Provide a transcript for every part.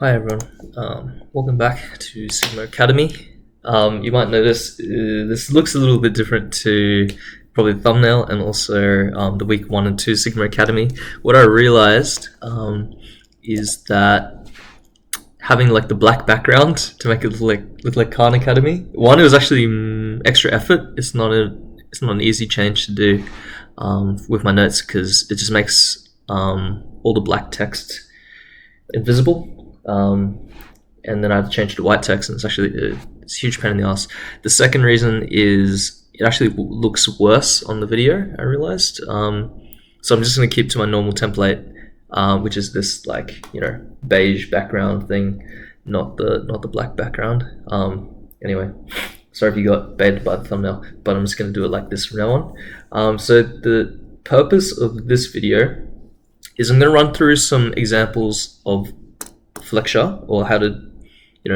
Hi everyone, welcome back to Sigma Academy. You might notice this looks a little bit different to probably the thumbnail and also the week 1 and 2 Sigma Academy. What I realized is that having like the black background to make it look like Khan Academy. One, it was actually extra effort. It's not an easy change to do with my notes because it just makes all the black text invisible. And then I have to change to white text, and it's actually it's a huge pain in the ass. The second reason is it actually looks worse on the video, I realized. So I'm just going to keep to my normal template, which is this beige background thing, not the black background. Anyway, sorry if you got baited by the thumbnail, but I'm just going to do it like this from now on. So the purpose of this video is I'm going to run through some examples of flexure, or how to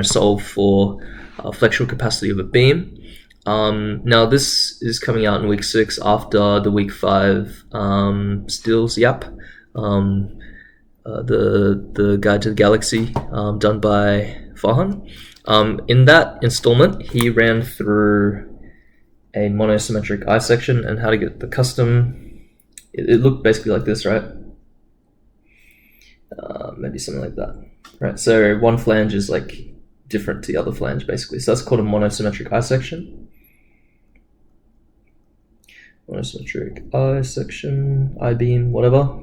solve for flexural capacity of a beam. Now this is coming out in week 6 after the week 5 Steele's Yap, the Guide to the Galaxy, done by Farhan. In that installment, he ran through a monosymmetric eye section and how to get the custom. It looked basically like this, right? Maybe something like that. Right, so one flange is like different to the other flange, basically. So that's called a monosymmetric eye section. Monosymmetric eye section, eye beam, whatever.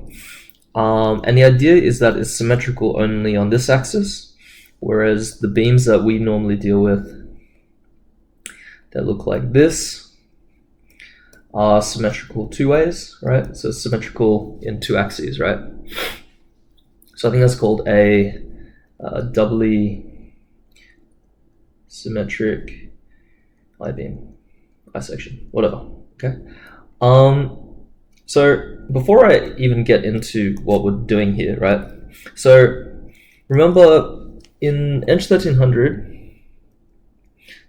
And the idea is that it's symmetrical only on this axis, whereas the beams that we normally deal with that look like this are symmetrical two ways, right? So it's symmetrical in two axes, right? So I think that's called a doubly symmetric eye beam, eye section, whatever. Okay. So before I even get into what we're doing here, right? So remember in Eng 1300,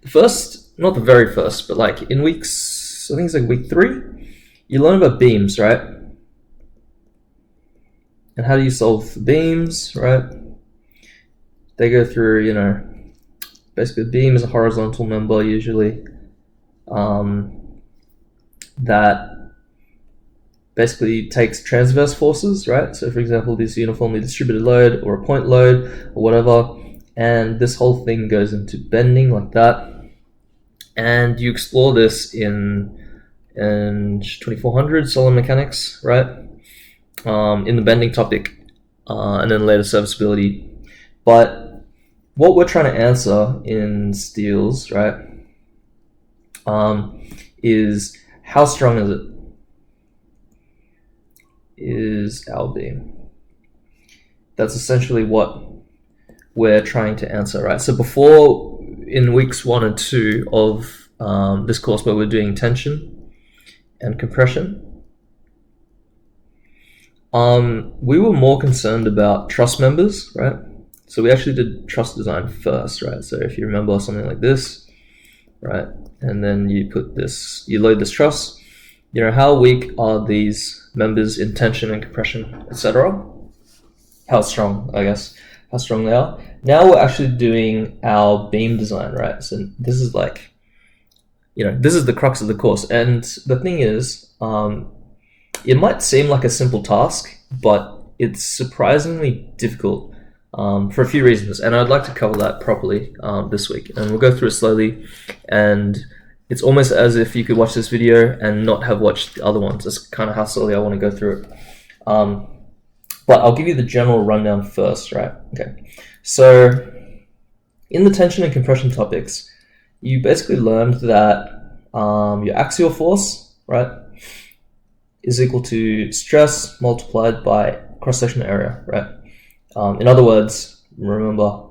the first, not the very first, but like in weeks, I think it's like week 3, you learn about beams, right? And how do you solve for beams, right? They go through, basically the beam is a horizontal member usually that basically takes transverse forces, right? So for example, this uniformly distributed load or a point load or whatever, and this whole thing goes into bending like that. And you explore this in 2400 solid mechanics, right? In the bending topic, and then later serviceability. But what we're trying to answer in Steele's, right, is how strong is it? Is our beam? That's essentially what we're trying to answer, right? So before, in weeks 1 and 2 of this course, where we're doing tension and compression, we were more concerned about truss members, right? So we actually did truss design first, right? So if you remember something like this, right? And then you put this, you load this truss, how weak are these members in tension and compression, etc.? How strong, I guess, how strong they are. Now we're actually doing our beam design, right? So this is like, this is the crux of the course. And the thing is, it might seem like a simple task, but it's surprisingly difficult for a few reasons, and I'd like to cover that properly this week. And we'll go through it slowly, and it's almost as if you could watch this video and not have watched the other ones. That's kind of how slowly I want to go through it. But I'll give you the general rundown first, right? Okay. So in the tension and compression topics, you basically learned that your axial force, right, is equal to stress multiplied by cross-sectional area, right? In other words, remember,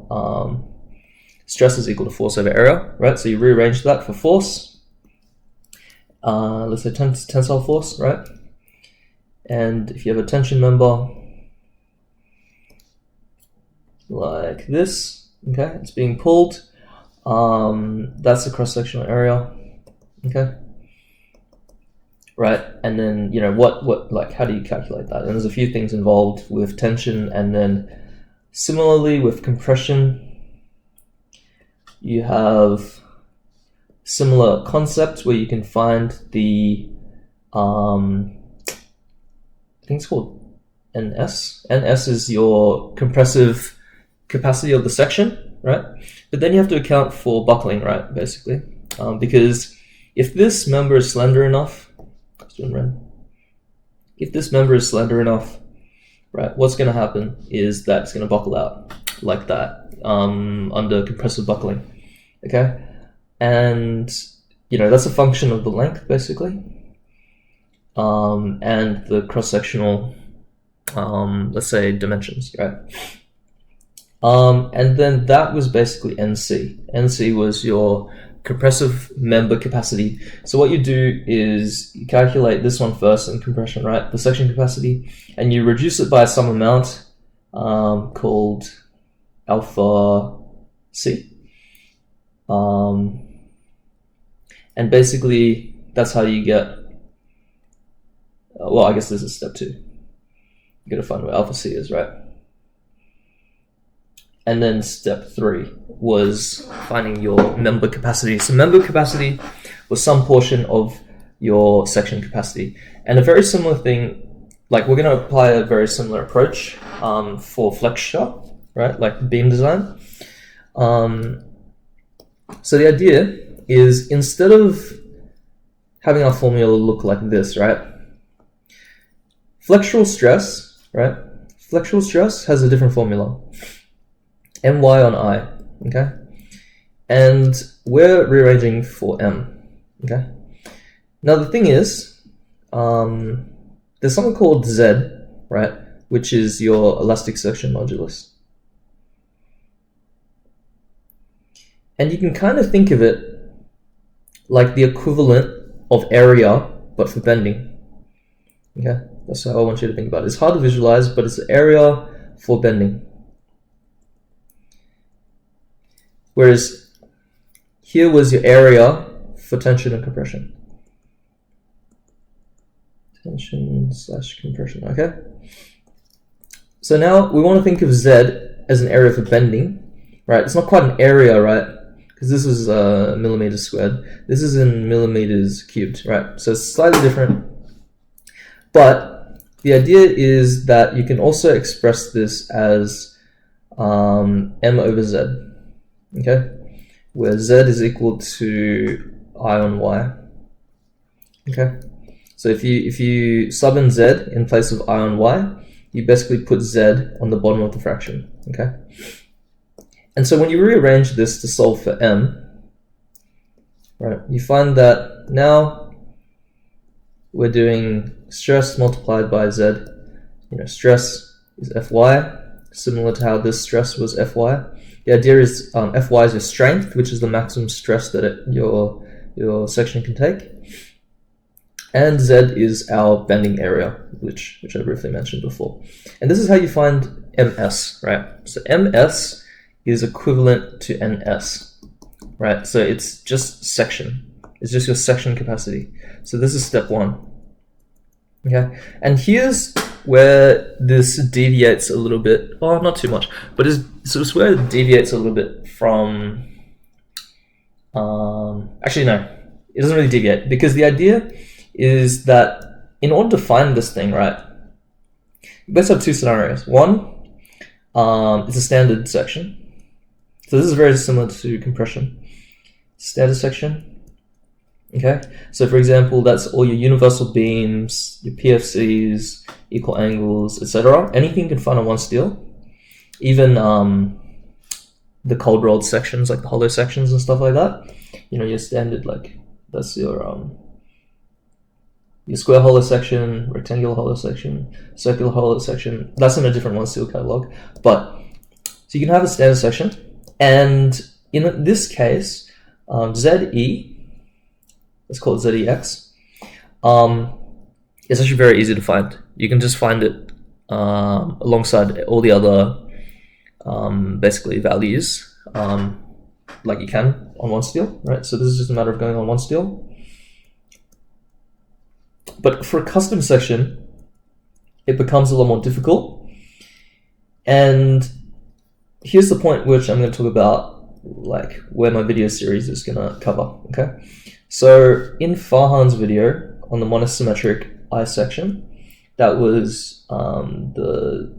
stress is equal to force over area, right? So you rearrange that for force. Let's say tensile force, right? And if you have a tension member like this, okay, it's being pulled, that's the cross-sectional area, okay? Right, and then what like how do you calculate that? And there's a few things involved with tension, and then Similarly with compression, you have similar concepts where you can find the I think it's called NS. NS is your compressive capacity of the section, right? But then you have to account for buckling, right, basically. Because if this member is slender enough, if this member is slender enough, right, what's going to happen is that it's going to buckle out like that under compressive buckling, okay? And, you know, that's a function of the length, basically, and the cross-sectional, let's say, dimensions, right? And then that was basically NC. NC was your compressive member capacity. So what you do is you calculate this one first in compression, right? The section capacity, and you reduce it by some amount called alpha C. And basically that's how you get, well, I guess this is step 2. You gotta find where alpha C is, right? And then step 3 was finding your member capacity. So member capacity was some portion of your section capacity. And a very similar thing, like we're going to apply a very similar approach for flexure, right? Like beam design. So the idea is instead of having our formula look like this, right? Flexural stress, right? Flexural stress has a different formula. My on I, okay? And we're rearranging for M, okay? Now the thing is, there's something called Z, right? Which is your elastic section modulus. And you can kind of think of it like the equivalent of area, but for bending, okay? That's how I want you to think about it. It's hard to visualize, but it's area for bending. Whereas here was your area for tension and compression. Tension/compression, okay? So now we want to think of Z as an area for bending, right? It's not quite an area, right? Because this is millimeters squared. This is in millimeters cubed, right? So it's slightly different. But the idea is that you can also express this as M over Z. Okay, where Z is equal to I on Y. Okay, so if you sub in Z in place of I on Y, you basically put Z on the bottom of the fraction. Okay, and so when you rearrange this to solve for M, right, you find that now we're doing stress multiplied by Z. You know, stress is Fy, similar to how this stress was Fy. The idea is Fy is your strength, which is the maximum stress that your section can take, and Z is our bending area, which I briefly mentioned before. And this is how you find Ms, right? So Ms is equivalent to Ns, right? So it's just section. It's just your section capacity. So this is step 1. Okay, and here's where this deviates a little bit. Oh, not too much, but it's where it deviates a little bit from. Actually, no, it doesn't really deviate, because the idea is that in order to find this thing, right, you best have 2 scenarios. One, it's a standard section. So this is very similar to compression. Standard section. Okay, so for example, that's all your universal beams, your PFCs, equal angles, etc. Anything you can find on one steel, even the cold rolled sections, like the hollow sections and stuff like that. You know, your standard, like that's your square hollow section, rectangular hollow section, circular hollow section. That's in a different one steel catalog. But so you can have a standard section, and in this case, ZE. Let's call it ZEX. It's actually very easy to find. You can just find it alongside all the other basically values, like you can on one steel, right? So this is just a matter of going on one steel. But for a custom section, it becomes a lot more difficult. And here's the point which I'm going to talk about, like where my video series is going to cover. Okay, so in Farhan's video on the monosymmetric eye section, that was the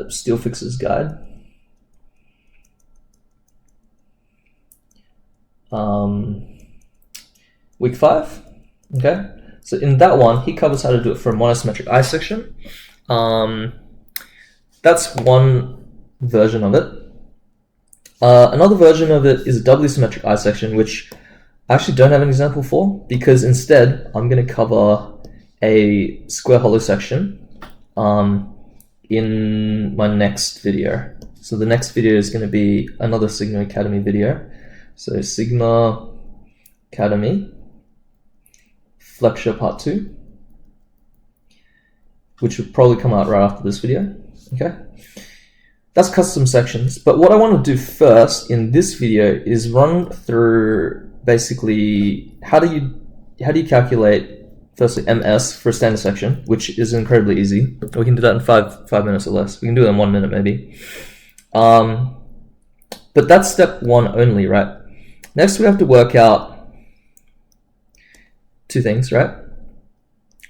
Steel Fixer's Guide. Week 5. Okay, so in that one, he covers how to do it for a monosymmetric eye section. That's one version of it. Another version of it is a doubly symmetric eye section, which I actually don't have an example for, because instead I'm going to cover a square hollow section in my next video. So the next video is going to be another Sigma Academy video. So Sigma Academy Flexural Part 2, which will probably come out right after this video. Okay, that's custom sections. But what I want to do first in this video is run through basically how do you calculate firstly MS for a standard section, which is incredibly easy. We can do that in five minutes or less. We can do it in 1 minute maybe. But that's step 1 only, right? Next we have to work out 2 things, right?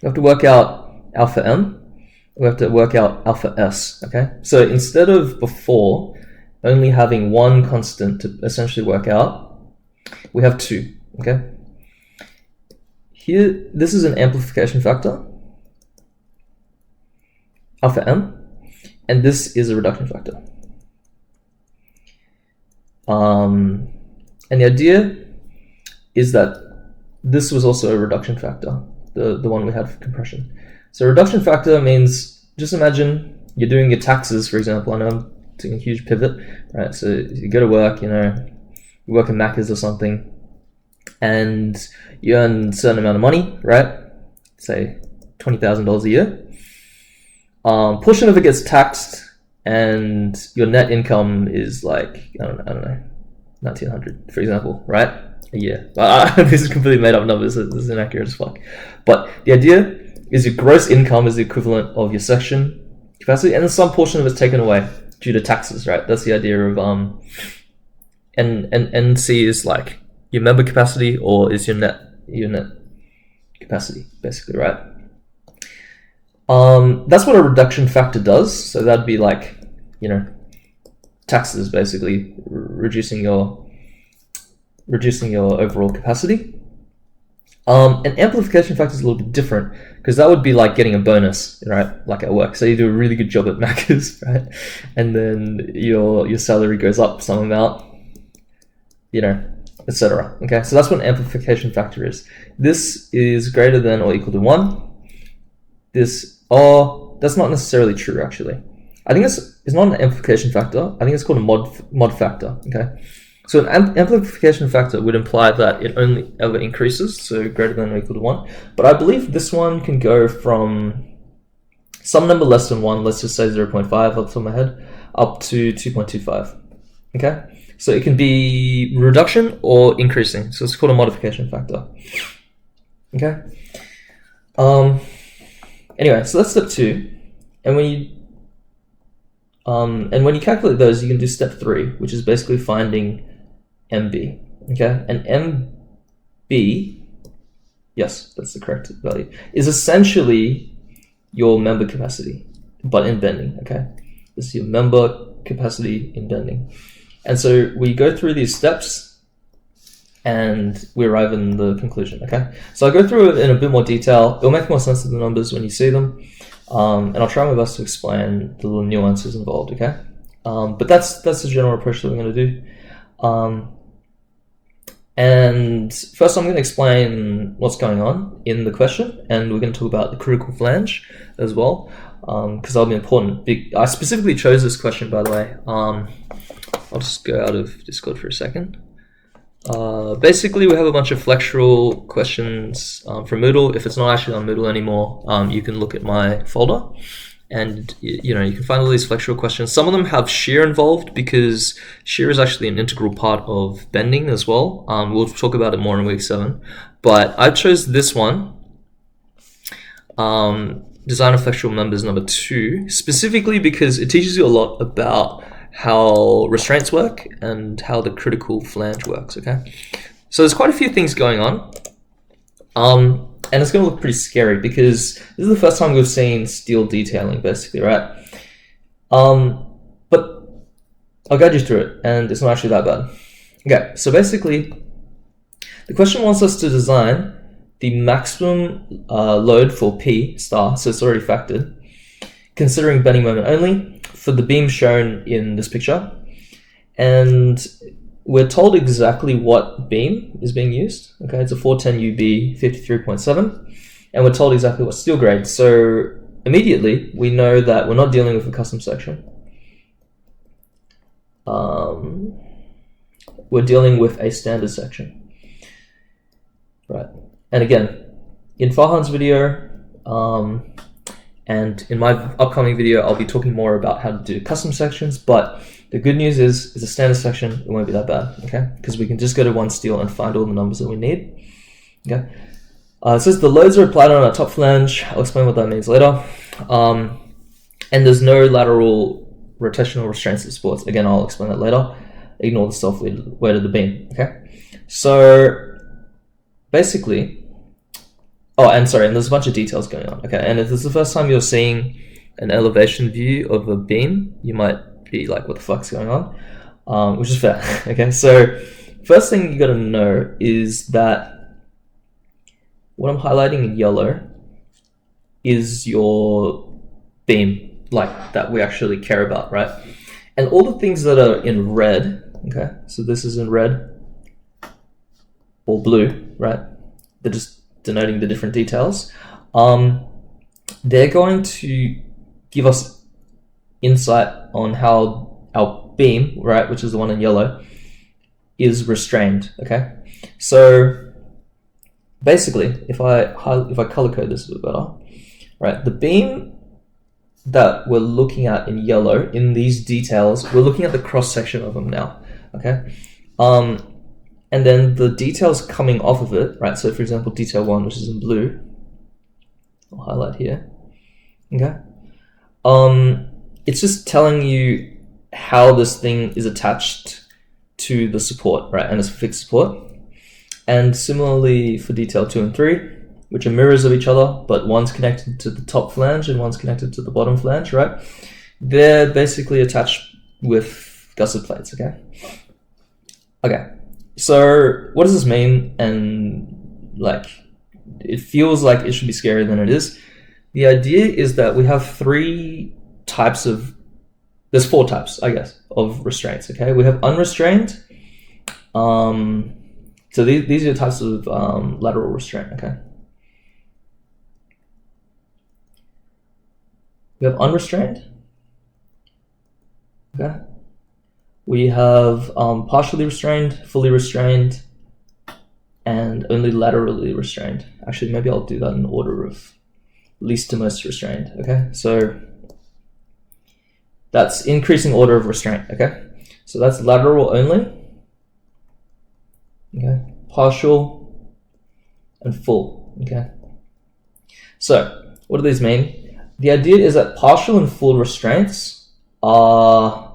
We have to work out alpha M. We have to work out alpha S, okay? So instead of before only having 1 constant to essentially work out, we have 2, okay? Here, this is an amplification factor, alpha M, and this is a reduction factor. And the idea is that this was also a reduction factor, the one we had for compression. So reduction factor means, just imagine you're doing your taxes, for example. I know I'm doing a huge pivot, right? So you go to work, you work in Macca's or something, and you earn a certain amount of money, right? Say $20,000 a year. Portion of it gets taxed, and your net income is like, I don't know, 1,900, for example, right? A year. This is completely made up numbers. This is inaccurate as fuck. But the idea is your gross income is the equivalent of your section capacity, and then some portion of it's taken away due to taxes, right? That's the idea of and NC is like your member capacity, or is your net capacity, basically, right? That's what a reduction factor does. So that'd be like, taxes, basically reducing your overall capacity. An amplification factor is a little bit different, because that would be like getting a bonus, right? Like at work. So you do a really good job at Macca's, right? And then your salary goes up some amount, etc. Okay, so that's what an amplification factor is. This is greater than or equal to 1. That's not necessarily true, actually. I think it's not an amplification factor. I think it's called a mod factor. Okay. So an amplification factor would imply that it only ever increases, so greater than or equal to 1. But I believe this one can go from some number less than 1, let's just say 0.5 off the top of my head, up to 2.25. Okay? So it can be reduction or increasing. So it's called a modification factor. Okay? Anyway, so that's step 2. And when you calculate those, you can do step 3, which is basically finding MB. Okay, and MB, yes, that's the correct value, is essentially your member capacity, but in bending. Okay, this is your member capacity in bending. And so we go through these steps and we arrive in the conclusion. Okay, so I'll go through it in a bit more detail. It'll make more sense of the numbers when you see them. And I'll try my best to explain the little nuances involved, okay? But that's the general approach that we're going to do. And first I'm going to explain what's going on in the question, and we're going to talk about the critical flange as well, because that'll be important. I specifically chose this question, by the way. I'll just go out of Discord for a second. Basically, we have a bunch of Flexural questions from Moodle. If it's not actually on Moodle anymore, you can look at my folder, and you can find all these Flexural questions. Some of them have shear involved, because shear is actually an integral part of bending as well. We'll talk about it more in week 7. But I chose this one, design of flexural members number 2, specifically because it teaches you a lot about how restraints work and how the critical flange works, okay? So there's quite a few things going on. And it's going to look pretty scary because this is the first time we've seen steel detailing, basically, right? But I'll guide you through it, and it's not actually that bad. Okay, so basically, the question wants us to design the maximum load for P star, so it's already factored, considering bending moment only, for the beam shown in this picture. And we're told exactly what beam is being used. Okay, it's a 410 UB 53.7, and we're told exactly what steel grade. So immediately we know that we're not dealing with a custom section. We're dealing with a standard section, right? And again, in Farhan's video and in my upcoming video, I'll be talking more about how to do custom sections, but the good news is, it's a standard section, it won't be that bad, okay? Because we can just go to one steel and find all the numbers that we need, okay? It says the loads are applied on our top flange. I'll explain what that means later. And there's no lateral rotational restraints and supports. Again, I'll explain that later. Ignore the self-weight of the beam, okay? So basically, and there's a bunch of details going on, okay? And if this is the first time you're seeing an elevation view of a beam, you might be like, what the fuck's going on? Which is fair, okay? So first thing you gotta know is that what I'm highlighting in yellow is your beam, like that we actually care about, right? And all the things that are in red, okay? So this is in red or blue, right? They're just denoting the different details. They're going to give us insight on how our beam, right, which is the one in yellow, is restrained, okay? So basically, if I color code this a bit better, right, the beam that we're looking at in yellow, in these details, we're looking at the cross section of them now, okay? And then the details coming off of it, right? So for example, detail 1, which is in blue, I'll highlight here, okay? It's just telling you how this thing is attached to the support, right? And it's fixed support. And similarly for detail 2 and 3, which are mirrors of each other, but one's connected to the top flange and one's connected to the bottom flange, right? They're basically attached with gusset plates, okay? Okay, so what does this mean? And like, it feels like it should be scarier than it is. The idea is that we have there's 4 types, I guess, of restraints, okay? We have unrestrained, so these are the types of lateral restraint, okay? We have unrestrained, okay? We have partially restrained, fully restrained, and only laterally restrained. Actually, maybe I'll do that in order of least to most restrained, okay? So that's increasing order of restraint, okay? So that's lateral only, okay? Partial and full, okay? So what do these mean? The idea is that partial and full restraints are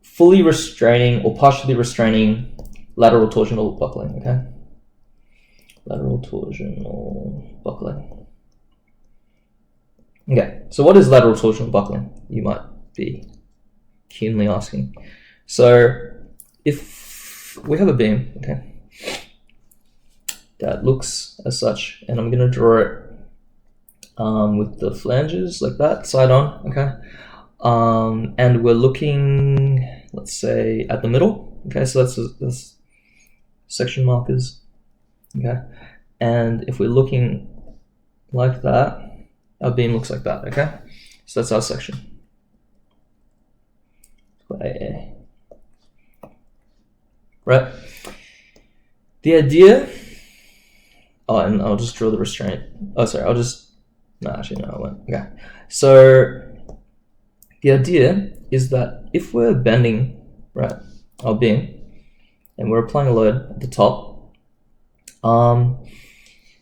fully restraining or partially restraining lateral torsional buckling, okay? Lateral torsional buckling. Okay, so what is lateral torsional buckling? You might be keenly asking. So if we have a beam, okay, that looks as such, and I'm going to draw it with the flanges like that, side on, okay? And we're looking, let's say, at the middle, okay? So that's section markers, okay? And if we're looking like that, our beam looks like that, okay? So that's our section. Right? The idea, and I'll just draw the restraint. Oh, sorry, no, I won't. Okay. So the idea is that if we're bending, right, our beam, and we're applying a load at the top,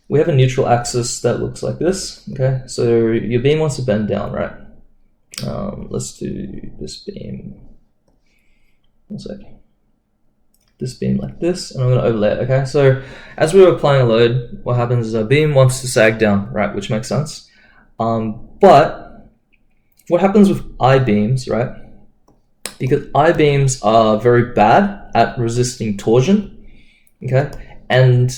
we have a neutral axis that looks like this, okay? So your beam wants to bend down, right? Let's do this beam, one sec, this beam like this, and I'm going to overlay it. Okay, so as we're applying a load, what happens is our beam wants to sag down, right, which makes sense. But what happens with I-beams, right? Because I-beams are very bad at resisting torsion, okay, and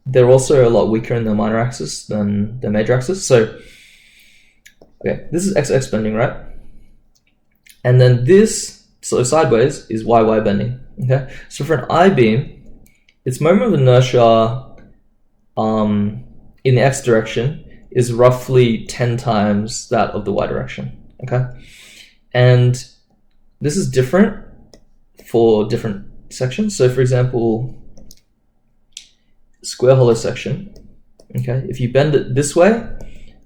they're also a lot weaker in their minor axis than their major axis. So, okay, this is XX bending, right? And then this, so sideways, is YY bending, okay? So for an I-beam, its moment of inertia in the X direction is roughly 10 times that of the Y direction, okay? And this is different for different sections. So for example, square hollow section, okay, if you bend it this way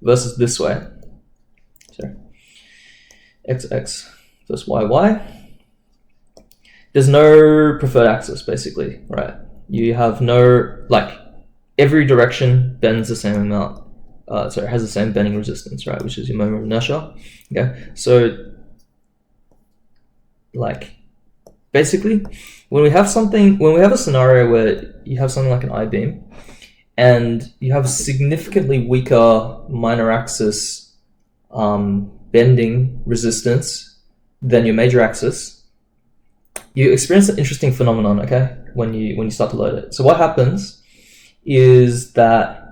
versus this way, sorry, XX versus YY, there's no preferred axis basically, right? You have no, like, every direction bends the same amount, so it has the same bending resistance, right, which is your moment of inertia, okay? So, like, basically, when we have a scenario where you have something like an I-beam, and you have significantly weaker minor axis bending resistance than your major axis, you experience an interesting phenomenon, okay, when you start to load it. So what happens is that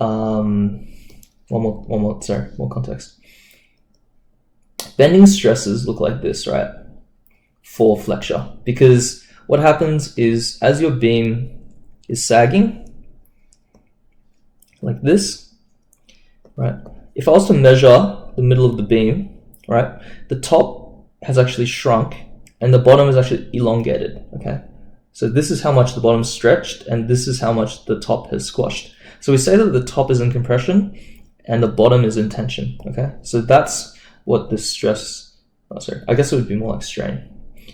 more context. Bending stresses look like this, right, for flexure, because what happens is as your beam is sagging like this, right, if I was to measure the middle of the beam, right, the top has actually shrunk and the bottom is actually elongated, okay? So this is how much the bottom is stretched and this is how much the top has squashed. So we say that the top is in compression and the bottom is in tension, okay? So that's what this stress, oh sorry, I guess it would be more like strain.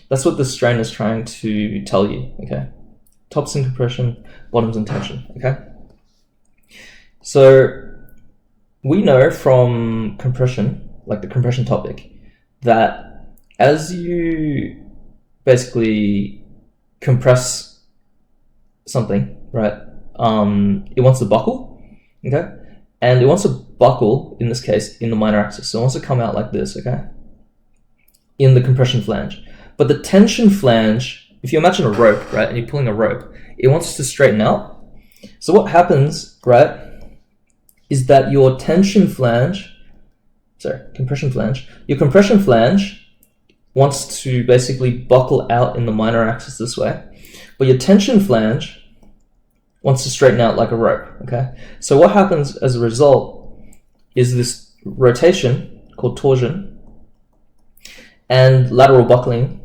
That's what the strain is trying to tell you, okay? Top's in compression, bottom's in tension, okay? So we know from compression, like the compression topic, that as you basically compress something, right, it wants to buckle, okay? And it wants to buckle, in this case, in the minor axis. So it wants to come out like this, okay? In the compression flange. But the tension flange, if you imagine a rope, right, and you're pulling a rope, it wants to straighten out. So what happens, right, is that your compression flange, your compression flange wants to basically buckle out in the minor axis this way, but your tension flange wants to straighten out like a rope, okay? So what happens as a result is this rotation called torsion and lateral buckling,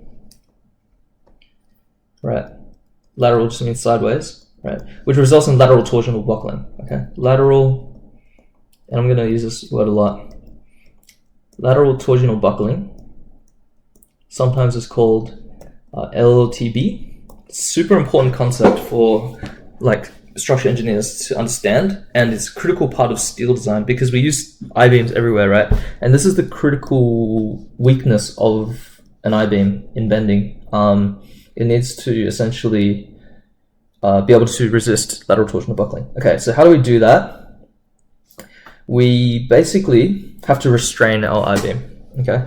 right? Lateral just means sideways, right? Which results in lateral torsional buckling, okay? Lateral, and I'm gonna use this word a lot. Lateral torsional buckling, sometimes it's called LTB. Super important concept for like structural engineers to understand, and it's a critical part of steel design because we use I-beams everywhere, right? And this is the critical weakness of an I-beam in bending. It needs to essentially be able to resist lateral torsional buckling. Okay, so how do we do that? We basically have to restrain our I-beam, okay?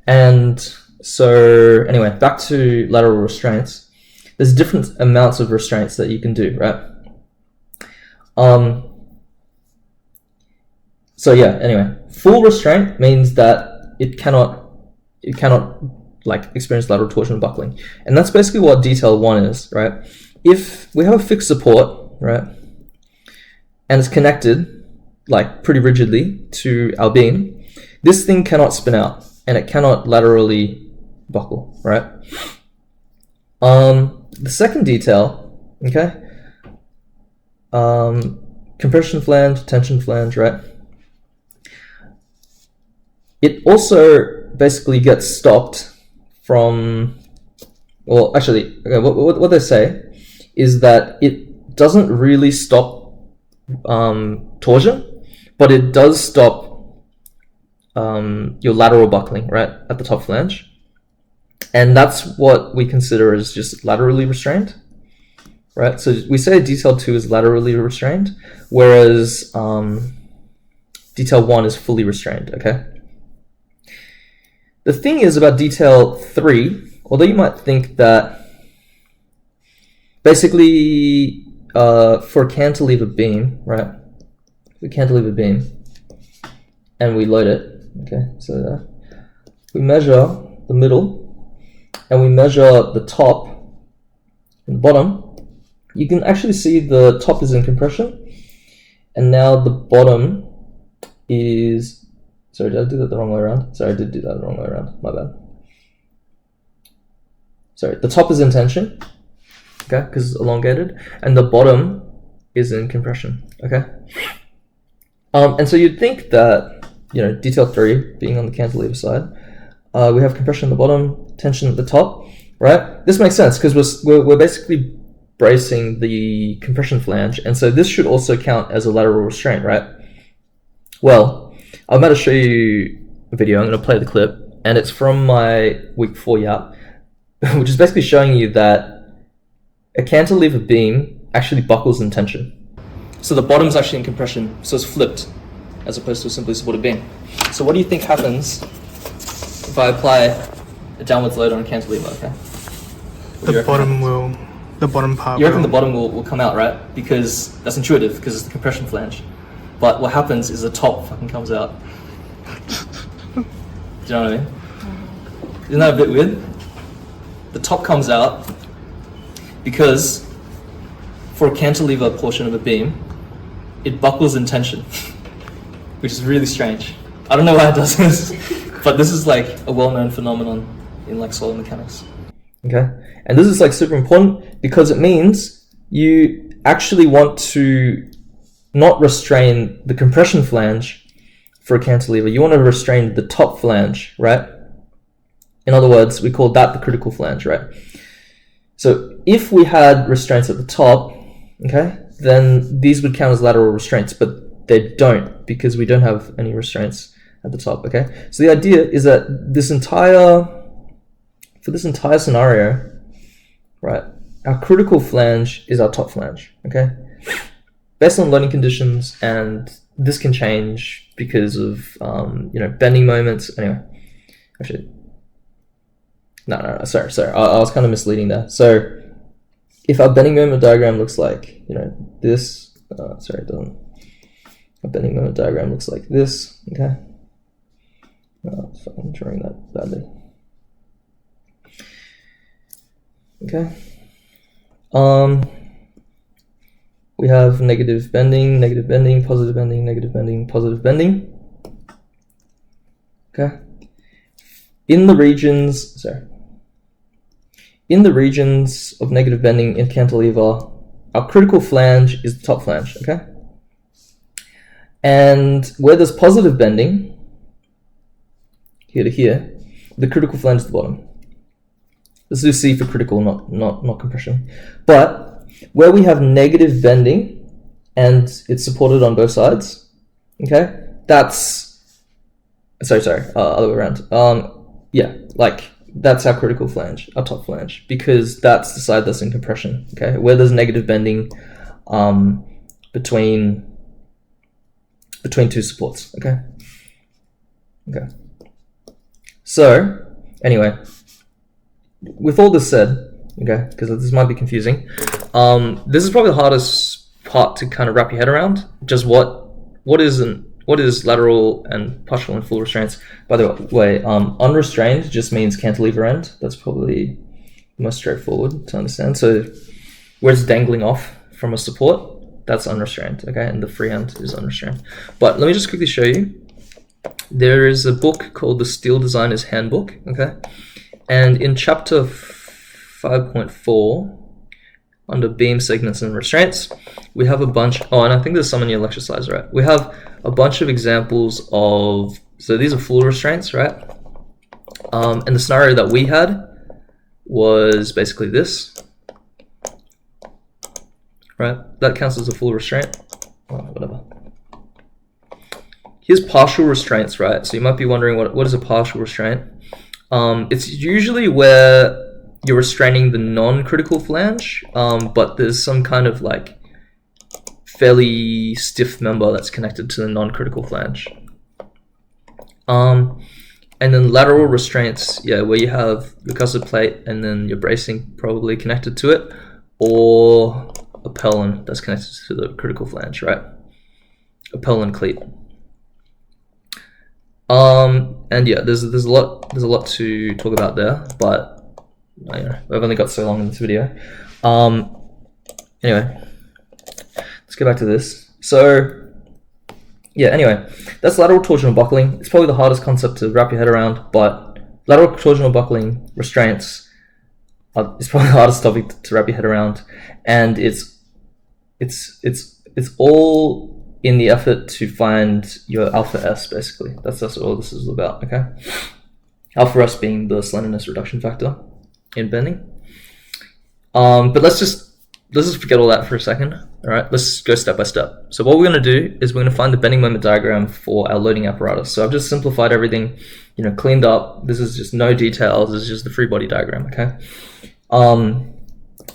And so anyway, back to lateral restraints. There's different amounts of restraints that you can do, right? So yeah, anyway, full restraint means that it cannot like experience lateral torsion buckling. And that's basically what detail 1 is, right? If we have a fixed support, right, and it's connected like pretty rigidly to our beam, this thing cannot spin out and it cannot laterally buckle, right? The second detail, okay, compression flange, tension flange, right? It also basically gets stopped from, well, actually, okay, what they say is that it doesn't really stop torsion, but it does stop your lateral buckling, right, at the top flange. And that's what we consider as just laterally restrained, right? So we say detail 2 is laterally restrained, whereas detail 1 is fully restrained, okay? The thing is about detail 3, although you might think that basically for a cantilever beam, right? The cantilever beam, and we load it, okay? So we measure the middle, and we measure the top and the bottom. You can actually see the top is in compression, and now the bottom is, sorry, did I do that the wrong way around? Sorry, I did do that the wrong way around, my bad. Sorry, the top is in tension, okay, because it's elongated, and the bottom is in compression, okay? And so you'd think that, you know, detail 3 being on the cantilever side, we have compression at the bottom, tension at the top, right? This makes sense because we're basically bracing the compression flange, and so this should also count as a lateral restraint, right? Well, I'm about to show you a video. I'm going to play the clip, and it's from my week 4 yap, which is basically showing you that a cantilever beam actually buckles in tension. So the bottom's actually in compression, so it's flipped as opposed to a simply supported beam. So what do you think happens if I apply a downwards load on a cantilever? Okay. The bottom part. You reckon the bottom will come out, right? Because that's intuitive, because it's the compression flange. But what happens is the top fucking comes out. Do you know what I mean? Isn't that a bit weird? The top comes out because for a cantilever portion of a beam, it buckles in tension, which is really strange. I don't know why it does this, but this is like a well-known phenomenon in like solid mechanics. Okay, and this is like super important because it means you actually want to not restrain the compression flange for a cantilever. You want to restrain the top flange, right? In other words, we call that the critical flange, right? So if we had restraints at the top, okay, then these would count as lateral restraints, but they don't because we don't have any restraints at the top, okay? So the idea is that for this entire scenario, right, our critical flange is our top flange, okay? Based on loading conditions, and this can change because of, you know, bending moments. Anyway, actually, no, sorry, I was kind of misleading there. So if our bending moment diagram looks like, you know, this, sorry, it doesn't. A bending moment diagram looks like this, okay? I'm drawing that badly. Okay. We have negative bending, positive bending, negative bending, positive bending. Okay. In the regions of negative bending in cantilever, our critical flange is the top flange, okay? And where there's positive bending, here to here, the critical flange is the bottom. This is C for critical, not compression. But where we have negative bending and it's supported on both sides, okay, that's, other way around. Yeah, like that's our critical flange, our top flange, because that's the side that's in compression, okay? Where there's negative bending between two supports, okay? Okay. So, anyway, with all this said, okay, because this might be confusing, this is probably the hardest part to kind of wrap your head around. Just what is lateral and partial and full restraints. By the way, unrestrained just means cantilever end. That's probably most straightforward to understand. So where it's dangling off from a support, that's unrestrained, okay, and the free end is unrestrained. But let me just quickly show you. There is a book called the Steel Designer's Handbook, okay, and in chapter 5.4, under beam segments and restraints, we have a bunch, and I think there's some in your lecture slides, right? We have a bunch of examples of, so these are full restraints, right? And the scenario that we had was basically this, right? That counts as a full restraint, whatever. here's partial restraints, right? So you might be wondering what is a partial restraint? It's usually where you're restraining the non-critical flange, but there's some kind of like fairly stiff member that's connected to the non-critical flange. And then lateral restraints, yeah, where you have the gusset plate and then your bracing probably connected to it, or a purlin that's connected to the critical flange, right? A purlin cleat. And yeah, there's a lot to talk about there, but you know, I've only got so long in this video. Anyway, let's go back to this. So yeah, anyway, that's lateral torsional buckling. It's probably the hardest concept to wrap your head around, but lateral torsional buckling restraints is probably the hardest topic to wrap your head around, and it's all in the effort to find your alpha S, basically. That's all this is about, okay? Alpha S being the slenderness reduction factor in bending. But let's just forget all that for a second. All right, let's go step by step. So what we're going to do is we're going to find the bending moment diagram for our loading apparatus. So I've just simplified everything, you know, cleaned up. This is just no details. This is just the free body diagram, okay?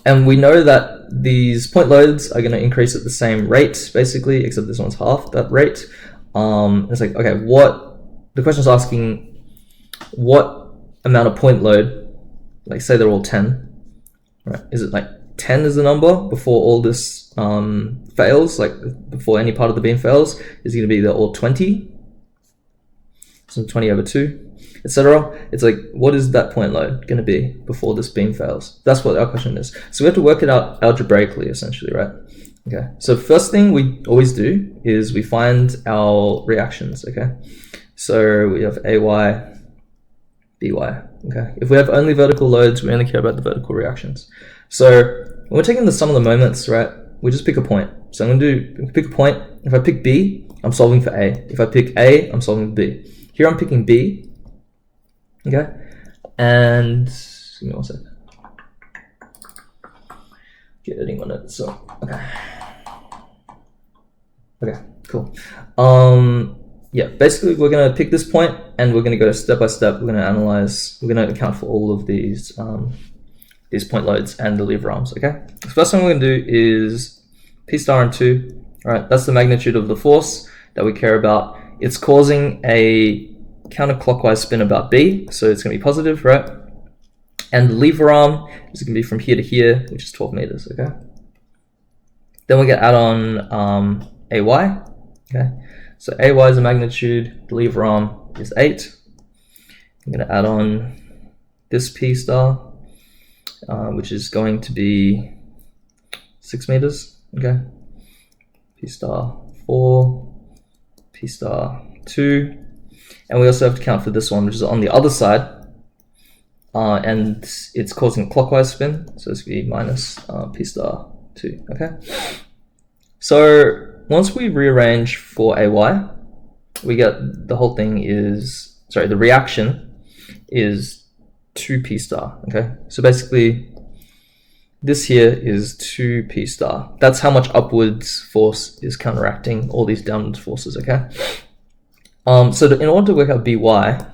And we know that these point loads are going to increase at the same rate, basically, except this one's half that rate. It's like, okay, the question is asking what amount of point load, like say they're all 10, right? Is it like 10 is the number before all this fails, like before any part of the beam fails? Is it going to be they're all 20? So 20 over 2, etc. It's like, what is that point load going to be before this beam fails? That's what our question is. So we have to work it out algebraically, essentially, right? Okay. So first thing we always do is we find our reactions, okay? So we have AY, BY, okay? If we have only vertical loads, we only care about the vertical reactions. So when we're taking the sum of the moments, right, we just pick a point. So I'm going to pick a point. If I pick B, I'm solving for A. If I pick A, I'm solving for B. Here I'm picking B, okay? And give me one second. Get editing on it. So okay, cool. Yeah, basically we're gonna pick this point and we're gonna go step by step. We're gonna analyze. We're gonna account for all of these point loads and the lever arms. Okay. The first thing we're gonna do is P star and 2. All right, that's the magnitude of the force that we care about. It's causing a counterclockwise spin about B, so it's going to be positive, right? And the lever arm is going to be from here to here, which is 12 meters, okay? Then we're going to add on AY, okay? So AY is a magnitude, the lever arm is 8. I'm going to add on this P star, which is going to be 6 meters, okay? P star 4, P star 2, and we also have to count for this one, which is on the other side, and it's causing a clockwise spin, so it's going to be minus P star 2, okay? So once we rearrange for AY, we get the whole thing is, sorry, the reaction is 2 P star, okay? So basically, this here is 2 P star. That's how much upwards force is counteracting all these downwards forces, okay? So in order to work out BY,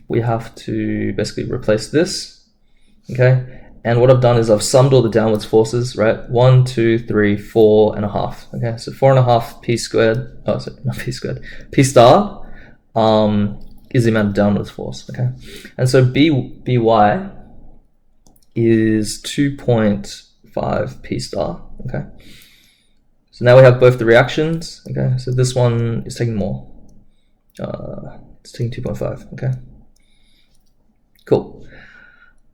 we have to basically replace this, okay? And what I've done is I've summed all the downwards forces, right? 1, 2, 3, 4 and a half, okay? So 4.5 P squared, oh, sorry, not P squared, P star is the amount of downwards force, okay? And so BY is 2.5 P star, okay? So now we have both the reactions, okay? So this one is taking more. It's taking 2.5, okay? Cool.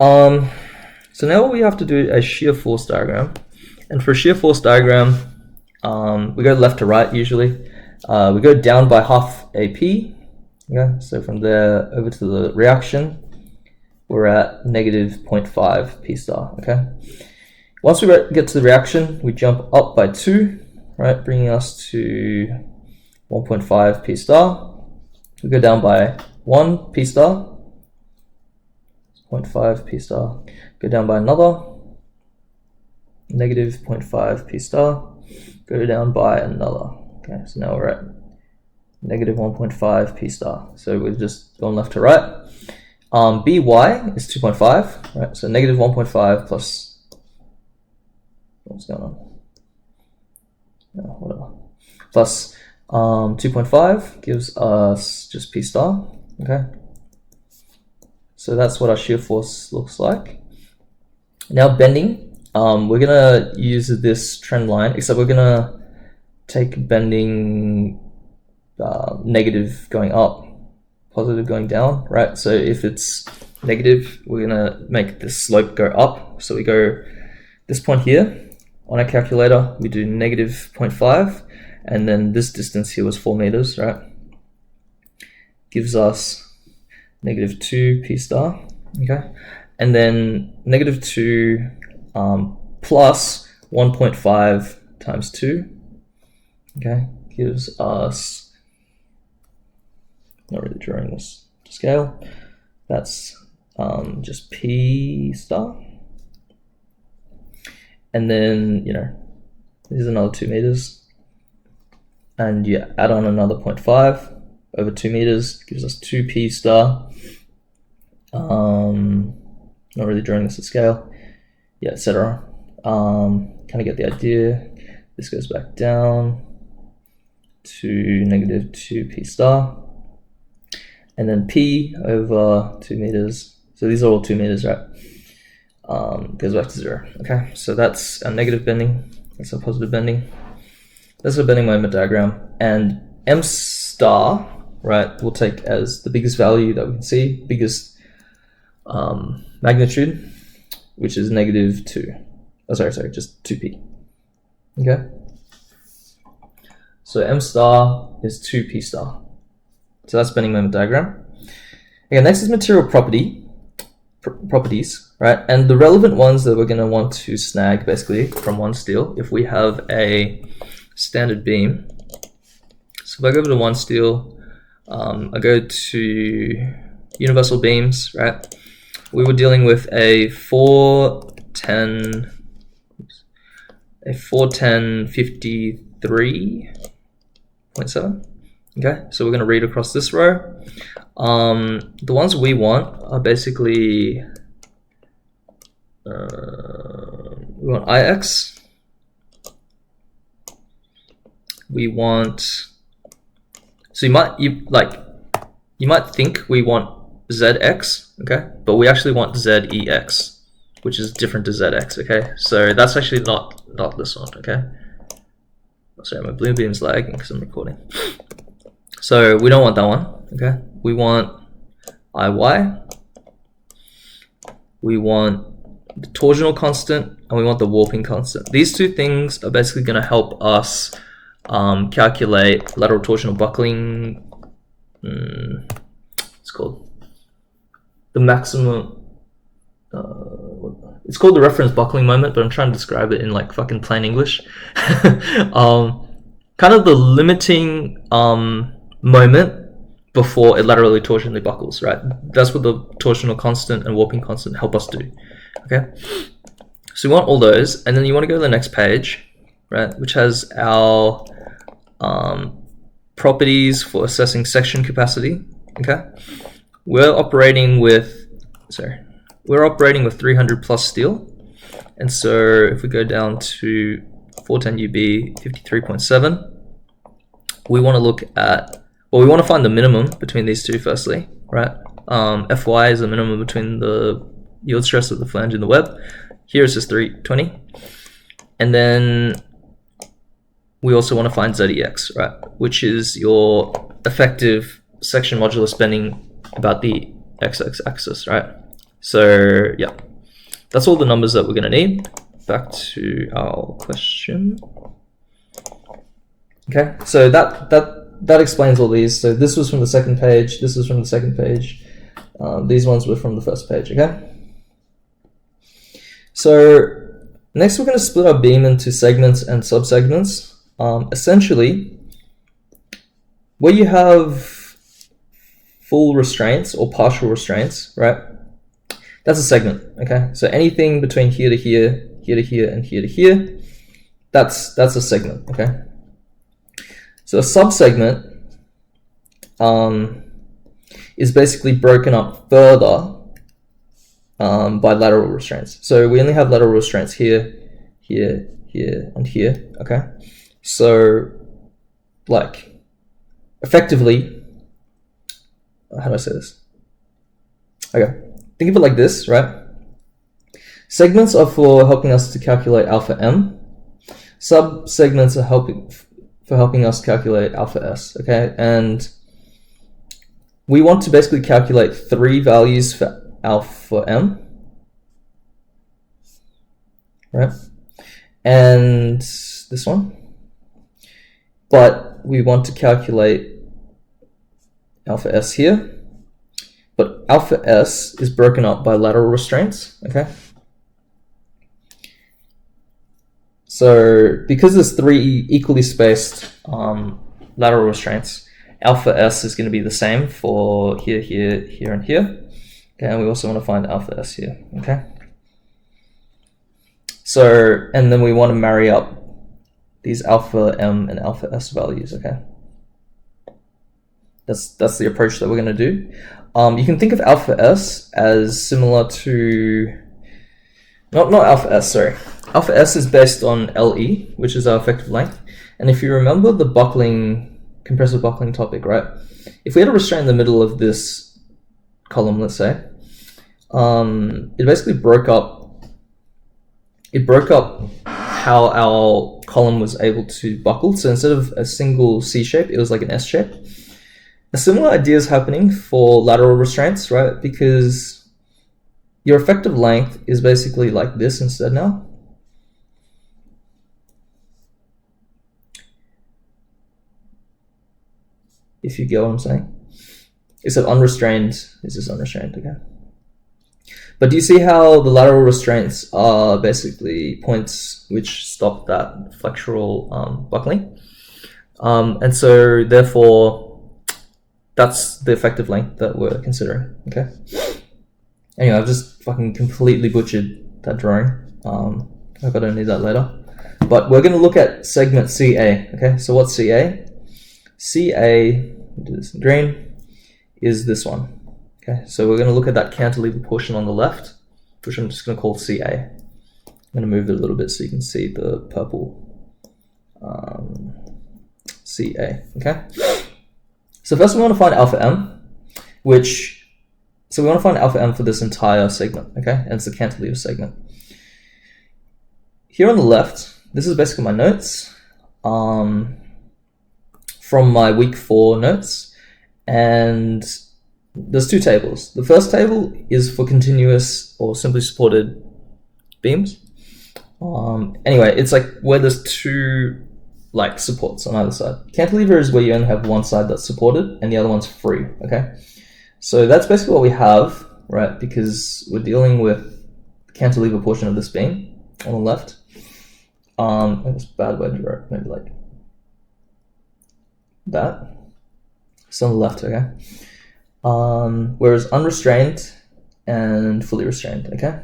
So now what we have to do a shear force diagram. And for a shear force diagram, we go left to right usually. We go down by half AP, okay? So from there over to the reaction, we're at negative 0.5 P star, okay? Once we get to the reaction, we jump up by 2, right? Bringing us to 1.5 P star. We go down by 1 P star, 0.5 P star. Go down by another, negative 0.5 P star. Go down by another. Okay, so now we're at negative 1.5 p star. So we're just going left to right. By is 2.5, right? So negative 1.5 plus, what's going on? No, whatever. Plus 2.5 gives us just p star, okay? So that's what our shear force looks like. Now bending, we're gonna use this trend line, except we're gonna take bending negative going up, positive going down, right? So if it's negative, we're gonna make the slope go up. So we go this point here on our calculator, we do negative 0.5, and then this distance here was 4 meters, right? Gives us negative 2 p star, okay? And then negative 2 plus 1.5 times 2, okay, gives us, not really drawing this to scale, that's just p star. And then, you know, here's another 2 meters. And yeah, add on another 0.5 over 2 meters, gives us 2 p star. Not really drawing this to scale. Yeah, etc. Kind of get the idea. This goes back down to negative 2 p star. And then p over 2 meters. So these are all 2 meters, right? Goes back to 0. Okay, so that's a negative bending. That's a positive bending. That's a bending moment diagram. And m star, right, we'll take as the biggest value that we can see, biggest magnitude, which is negative 2. Oh, sorry, just 2p. Okay. So m star is 2p star. So that's bending moment diagram. Okay, next is material properties, right? And the relevant ones that we're going to want to snag basically from one steel, if we have a standard beam. So if I go over to one steel, I go to universal beams, right? We were dealing with a 410 53.7. Okay, so we're going to read across this row. The ones we want are basically we want IX. We want, so you might think we want ZX, okay, but we actually want ZEX, which is different to ZX, okay. So that's actually not this one, okay. Sorry, my blue beam's lagging because I'm recording. So we don't want that one, okay? We want IY, we want the torsional constant, and we want the warping constant. These two things are basically going to help us calculate lateral torsional buckling. It's called the maximum. It's called the reference buckling moment, but I'm trying to describe it in like fucking plain English. Kind of the limiting moment before it laterally torsionally buckles, right? That's what the torsional constant and warping constant help us do, okay? So you want all those, and then you want to go to the next page, right, which has our properties for assessing section capacity, okay? We're operating with 300 plus steel, and so if we go down to 410 UB 53.7, we want to look at, well, we want to find the minimum between these two firstly, right? Fy is the minimum between the yield stress of the flange and the web. Here it's just 320. And then we also want to find ZEX, right? Which is your effective section modulus bending about the XX axis, right? So yeah, that's all the numbers that we're going to need. Back to our question. Okay, so that explains all these. So this was from the second page, this was from the second page, these ones were from the first page, okay? So next we're going to split our beam into segments and subsegments. Essentially, where you have full restraints or partial restraints, right? That's a segment, okay? So anything between here to here, here to here, and here to here, that's a segment, okay? So a subsegment is basically broken up further by lateral restraints. So we only have lateral restraints here, here, here, and here, okay? So, like, effectively, how do I say this? Okay, think of it like this, right? Segments are for helping us to calculate alpha m. Subsegments are for helping us calculate alpha s, okay? And we want to basically calculate 3 values for alpha m, right? And this one. But we want to calculate alpha s here. But alpha s is broken up by lateral restraints, okay? So because there's 3 equally spaced lateral restraints, alpha s is going to be the same for here, here, here, and here. Okay, and we also want to find alpha s here, okay? So, and then we want to marry up these alpha m and alpha s values, okay? That's the approach that we're going to do. You can think of alpha s as similar to, not alpha s, sorry. Alpha s is based on LE, which is our effective length. And if you remember the buckling, compressive buckling topic, right? If we had a restraint in the middle of this column, let's say, it basically broke up how our column was able to buckle. So instead of a single C shape, it was like an S shape. A similar idea is happening for lateral restraints, right? Because your effective length is basically like this instead now. If you get what I'm saying. Instead of unrestrained, this is unrestrained, okay? But do you see how the lateral restraints are basically points which stop that flexural buckling? And so therefore, that's the effective length that we're considering, okay? Anyway, I've just fucking completely butchered that drawing. I hope I don't need that later. But we're gonna look at segment CA, okay? So what's CA? CA, do this in green, is this one. Okay, so we're going to look at that cantilever portion on the left, which I'm just going to call CA. I'm going to move it a little bit so you can see the purple CA, okay? So first we want to find alpha m, so we want to find alpha m for this entire segment, okay? And it's the cantilever segment. Here on the left, this is basically my notes from my week 4 notes, and there's 2 tables. The first table is for continuous or simply supported beams. Anyway, it's like where there's 2 like supports on either side. Cantilever is where you only have one side that's supported and the other one's free, okay? So that's basically what we have, right? Because we're dealing with the cantilever portion of this beam on the left. That's a bad way to draw it, maybe like that. It's on the left, okay? Whereas unrestrained and fully restrained, okay?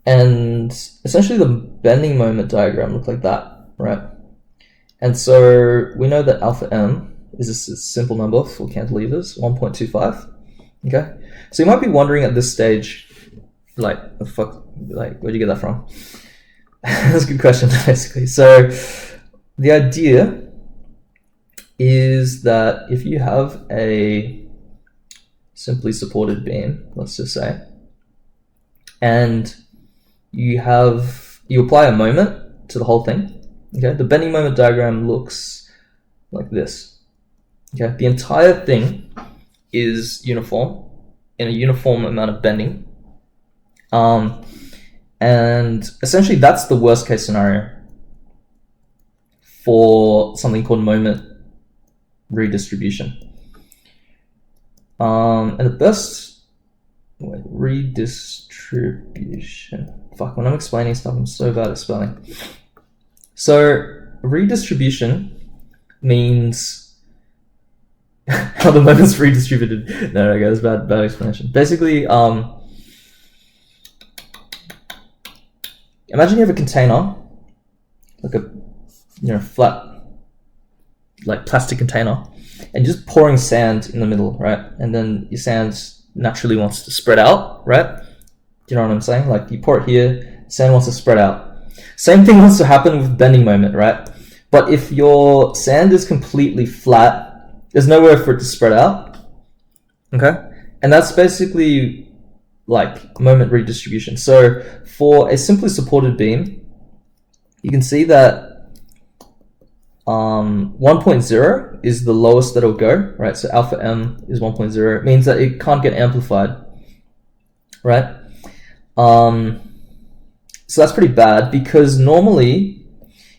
And essentially the bending moment diagram looked like that, right? And so we know that alpha m is a simple number for cantilevers, 1.25, okay? So you might be wondering at this stage, like, the fuck, like, where'd you get that from? That's a good question, basically. So the idea is that if you have a simply supported beam, let's just say, and you apply a moment to the whole thing, okay? The bending moment diagram looks like this, okay? The entire thing is uniform, in a uniform amount of bending, and essentially that's the worst case scenario for something called moment redistribution. And the best redistribution. Fuck, when I'm explaining stuff, I'm so bad at spelling. So redistribution means how the moment's redistributed. No, guys, bad explanation. Basically, imagine you have a container, like a flat, like plastic container, and just pouring sand in the middle, right? And then your sand naturally wants to spread out, right? Do you know what I'm saying? Like you pour it here, sand wants to spread out. Same thing wants to happen with bending moment, right? But if your sand is completely flat, there's nowhere for it to spread out, okay? And that's basically like moment redistribution. So for a simply supported beam, you can see that 1.0 is the lowest that it'll go, right? So alpha M is 1.0. It means that it can't get amplified, right? So that's pretty bad, because normally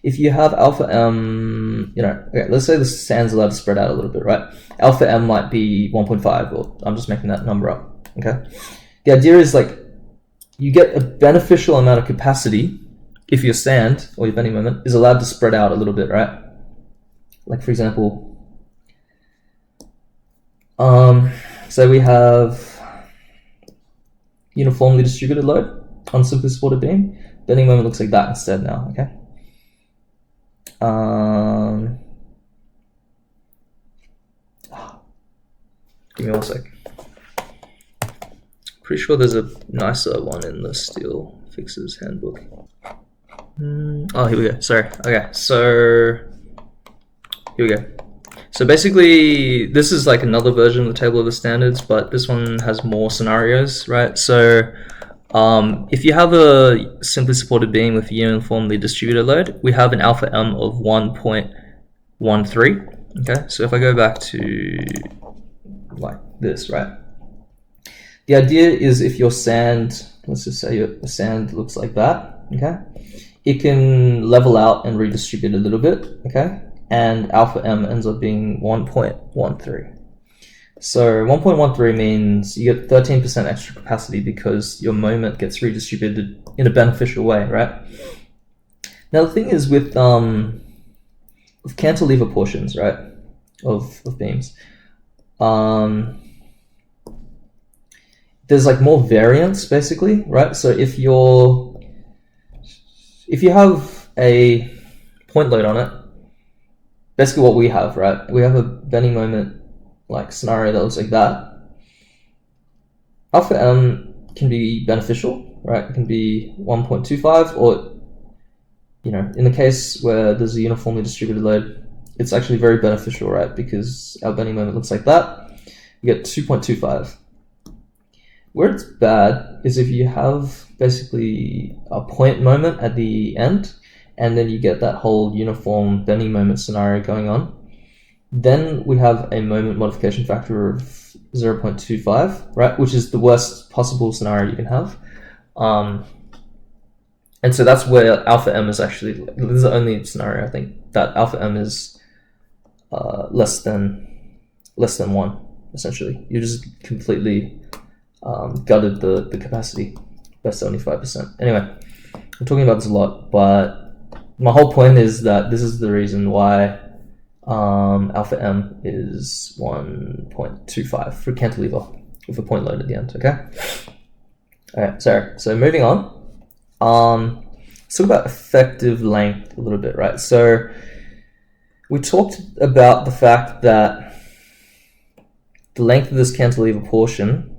if you have alpha M, you know, okay, let's say the sand's allowed to spread out a little bit, right? Alpha M might be 1.5, or I'm just making that number up, okay? The idea is like you get a beneficial amount of capacity if your sand or your bending moment is allowed to spread out a little bit, right? Like for example, so we have uniformly distributed load on simply supported beam. Bending moment looks like that instead now, okay? Give me 1 sec. Pretty sure there's a nicer one in the Steel Fixers Handbook. Oh, here we go. Sorry. Okay, so here we go. So basically, this is like another version of the table of the standards, but this one has more scenarios, right? So if you have a simply supported beam with uniformly distributed load, we have an alpha M of 1.13. Okay, so if I go back to like this, right? The idea is if your sand, let's just say your sand looks like that, okay? It can level out and redistribute a little bit, okay? And alpha M ends up being 1.13. So 1.13 means you get 13% extra capacity because your moment gets redistributed in a beneficial way, right? Now the thing is with cantilever portions, right, of beams, there's like more variance basically, right? So if you have a point load on it, basically what we have, right? We have a bending moment like scenario that looks like that. Alpha M can be beneficial, right? It can be 1.25, or, you know, in the case where there's a uniformly distributed load, it's actually very beneficial, right? Because our bending moment looks like that. You get 2.25. Where it's bad is if you have basically a point moment at the end, and then you get that whole uniform bending moment scenario going on. Then we have a moment modification factor of 0.25, right? Which is the worst possible scenario you can have. And so that's where alpha M is actually, this is the only scenario I think that alpha M is less than 1, essentially. You just completely gutted the capacity by 75%. Anyway, I'm talking about this a lot, but my whole point is that this is the reason why alpha M is 1.25 for cantilever with a point load at the end, okay? Alright, so moving on. Let's talk about effective length a little bit, right? So we talked about the fact that the length of this cantilever portion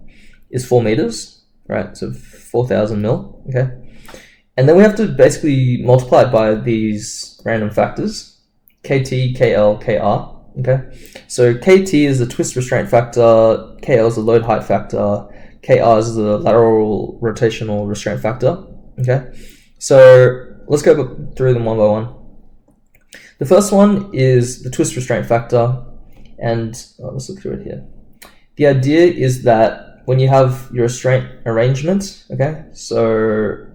is 4 meters, right? So 4,000 mil, okay? And then we have to basically multiply it by these random factors, KT, KL, KR, okay? So KT is the twist restraint factor, KL is the load height factor, KR is the lateral rotational restraint factor, okay? So let's go through them one by one. The first one is the twist restraint factor, and let's look through it here. The idea is that when you have your restraint arrangement, okay, so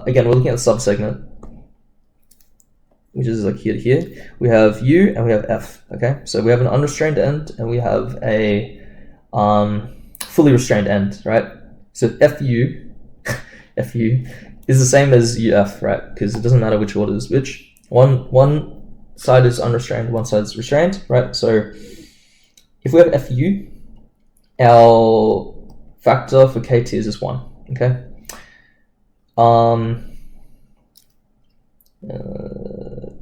again, we're looking at the subsegment, which is like here to here. We have U and we have F, okay? So we have an unrestrained end and we have a fully restrained end, right? So FU, FU is the same as UF, right? Because it doesn't matter which order is which. One side is unrestrained, one side is restrained, right? So if we have FU, our factor for KT is just 1, okay?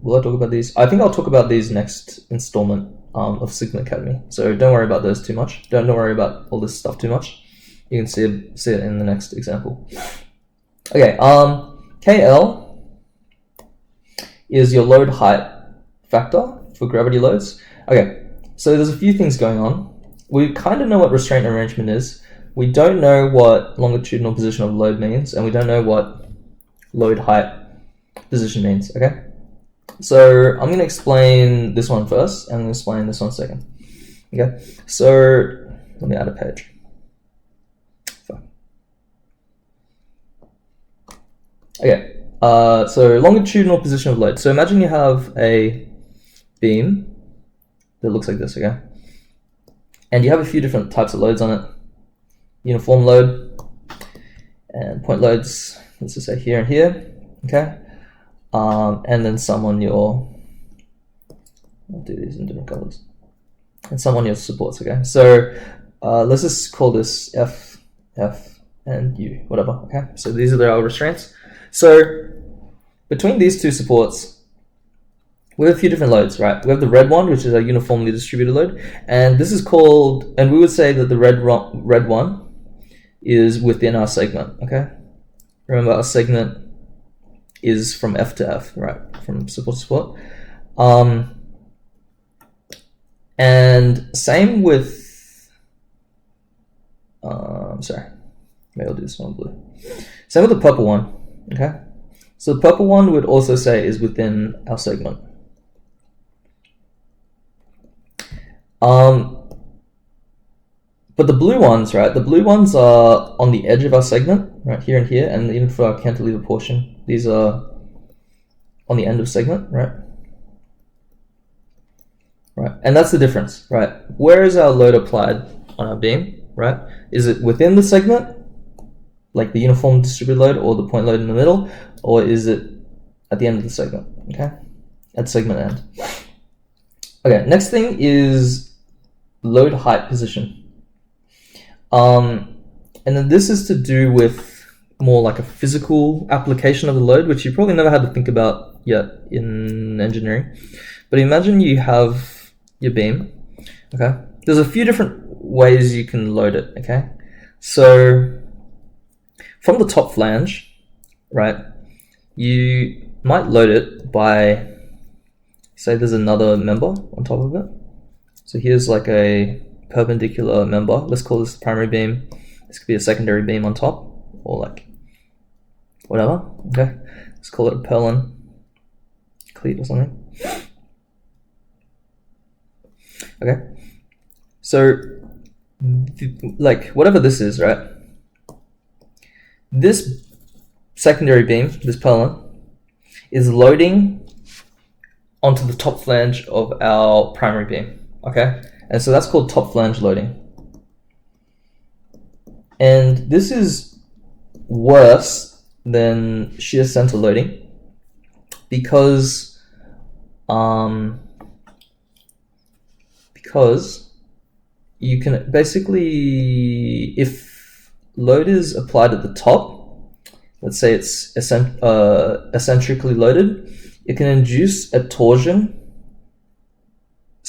Will I talk about these? I think I'll talk about these next installment. of Sigma Academy. So don't worry about those too much. Don't worry about all this stuff too much. You can see it in the next example. Okay, KL is your load height factor for gravity loads. Okay, so there's a few things going on. We kind of know what restraint arrangement is. We don't know what longitudinal position of load means, and we don't know what load height position means, okay? So I'm going to explain this one first, and I'm going to explain this one second. Okay, so let me add a page. Okay, so longitudinal position of load. So imagine you have a beam that looks like this, okay? And you have a few different types of loads on it. Uniform load and point loads, let's just say here and here, okay? And then some on your, I'll do these in different colors. And some on your supports, okay? So let's just call this F, and U, whatever, okay? So these are our restraints. So between these two supports, we have a few different loads, right? We have the red one, which is a uniformly distributed load, and this is called, and we would say that the red one is within our segment, okay? Remember, our segment is from F to F, right? From support to support. And same with, sorry, maybe I'll do this one blue. Same with the purple one. Okay, so the purple one would also say is within our segment. But the blue ones, right? The blue ones are on the edge of our segment, right here and here, and even for our cantilever portion, these are on the end of segment, right? Right, and that's the difference, right? Where is our load applied on our beam, right? Is it within the segment, like the uniform distributed load, or the point load in the middle, or is it at the end of the segment, okay? At segment end. Okay, next thing is load height position. And then this is to do with more like a physical application of the load, which you probably never had to think about yet in engineering. But imagine you have your beam, okay? There's a few different ways you can load it, okay? So from the top flange, right, you might load it by, say there's another member on top of it. So here's like a perpendicular member. Let's call this the primary beam. This could be a secondary beam on top, or like whatever, okay? Let's call it a purlin cleat or something. Okay, so like whatever this is, right? This secondary beam, this purlin, is loading onto the top flange of our primary beam, okay? And so that's called top flange loading. And this is worse than shear center loading because you can basically, if load is applied at the top, let's say it's eccentrically loaded, it can induce a torsion.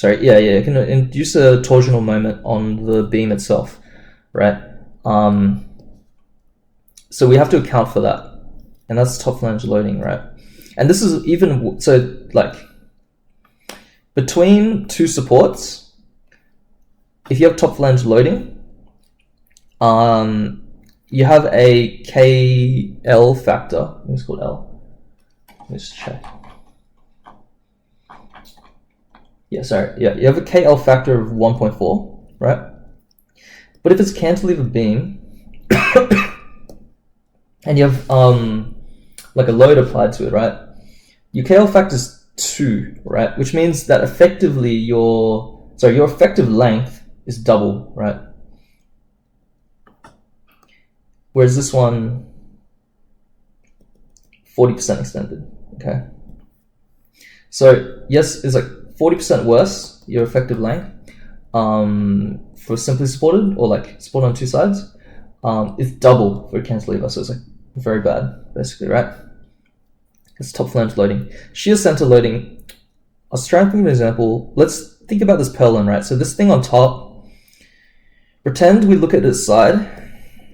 It can induce a torsional moment on the beam itself, right? So we have to account for that, and that's top flange loading, right? And this is even, so like between two supports, if you have top flange loading, you have a KL factor. It's called L. Let's check. You have a KL factor of 1.4, right? But if it's cantilever beam, and you have like a load applied to it, right? Your KL factor is 2, right? Which means that effectively your effective length is double, right? Whereas this one, 40% extended, okay? So yes, it's like 40% worse, your effective length, for simply supported, or like support on two sides. It's double for a cantilever, so it's like very bad, basically, right? It's top flange loading. Shear center loading, I was trying to think of an example. Let's think about this purlin, right? So this thing on top, pretend we look at its side.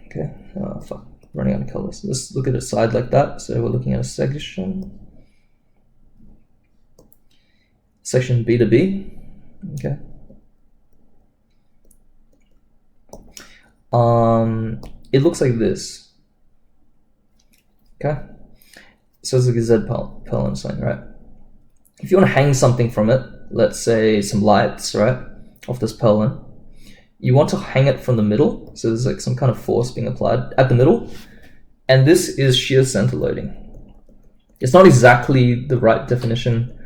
Okay, oh fuck, running out of colors. Let's look at its side like that. So we're looking at a section B to B. Okay. It looks like this. Okay. So it's like a Z purlin sign, right? If you want to hang something from it, let's say some lights, right, off this purlin, you want to hang it from the middle. So there's like some kind of force being applied at the middle. And this is shear center loading. It's not exactly the right definition.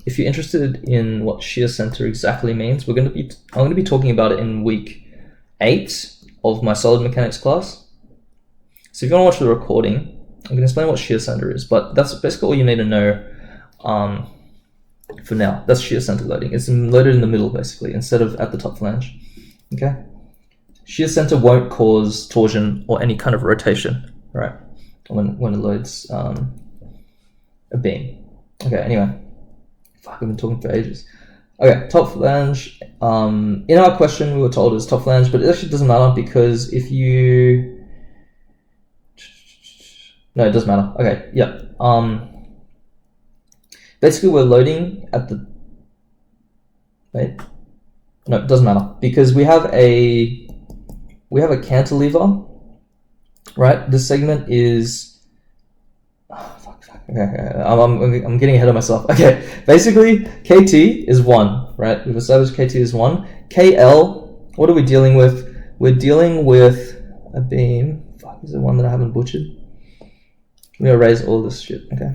If you're interested in what shear center exactly means, I'm going to be talking about it in week 8 of my solid mechanics class. So if you want to watch the recording, I'm going to explain what shear center is, but that's basically all you need to know for now. That's shear center loading. It's loaded in the middle, basically, instead of at the top flange. Okay. Shear center won't cause torsion or any kind of rotation, right? When it loads a beam. Okay. Anyway, fuck, I've been talking for ages. Okay, top flange. In our question, we were told it's top flange, but it actually doesn't matter because if you... No, it doesn't matter. Okay, yeah. Basically, we're loading at the... Wait. No, it doesn't matter because we have a cantilever, right? This segment is... Oh, fuck. Okay. I'm getting ahead of myself. Okay, basically, KT is 1, right? We've established KT is 1. KL, what are we dealing with? We're dealing with a beam. Fuck, is there one that I haven't butchered? I'm gonna erase all this shit, okay?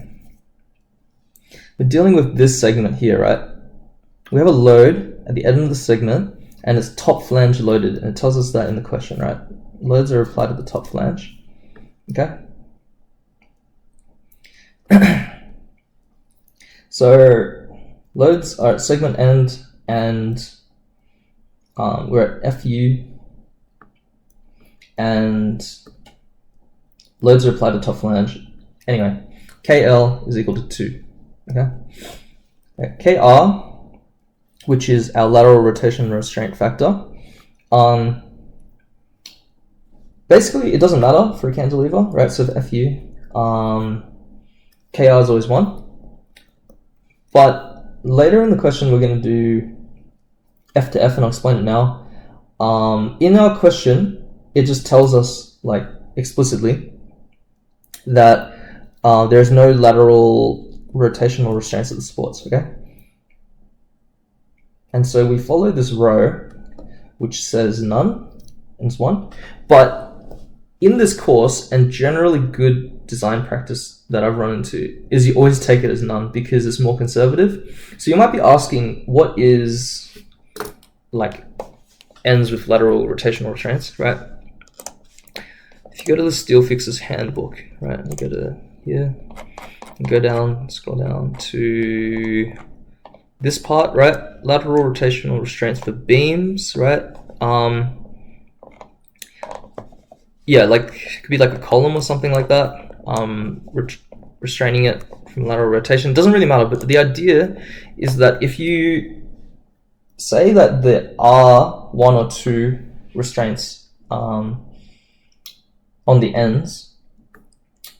We're dealing with this segment here, right? We have a load at the end of the segment, and it's top flange loaded, and it tells us that in the question, right? Loads are applied at the top flange, okay? So loads are at segment end, and we're at FU, and loads are applied to top flange. Anyway, KL is equal to 2. Okay. KR, which is our lateral rotation restraint factor. Basically, it doesn't matter for a cantilever, right? So for FU, KR is always 1. But later in the question, we're going to do F to F, and I'll explain it now. In our question, it just tells us, like, explicitly that there's no lateral rotational restraints at the supports, okay? And so we follow this row, which says none, and it's 1. But in this course, and generally good design practice that I've run into, is you always take it as none because it's more conservative. So you might be asking, what is, like, ends with lateral rotational restraints, right? If you go to the Steel Fixers Handbook, right, you go to here, and go down, scroll down to this part, right? Lateral rotational restraints for beams, right? Yeah, like it could be like a column or something like that. Restraining it from lateral rotation. It doesn't really matter, but the idea is that if you say that there are 1 or 2 restraints on the ends,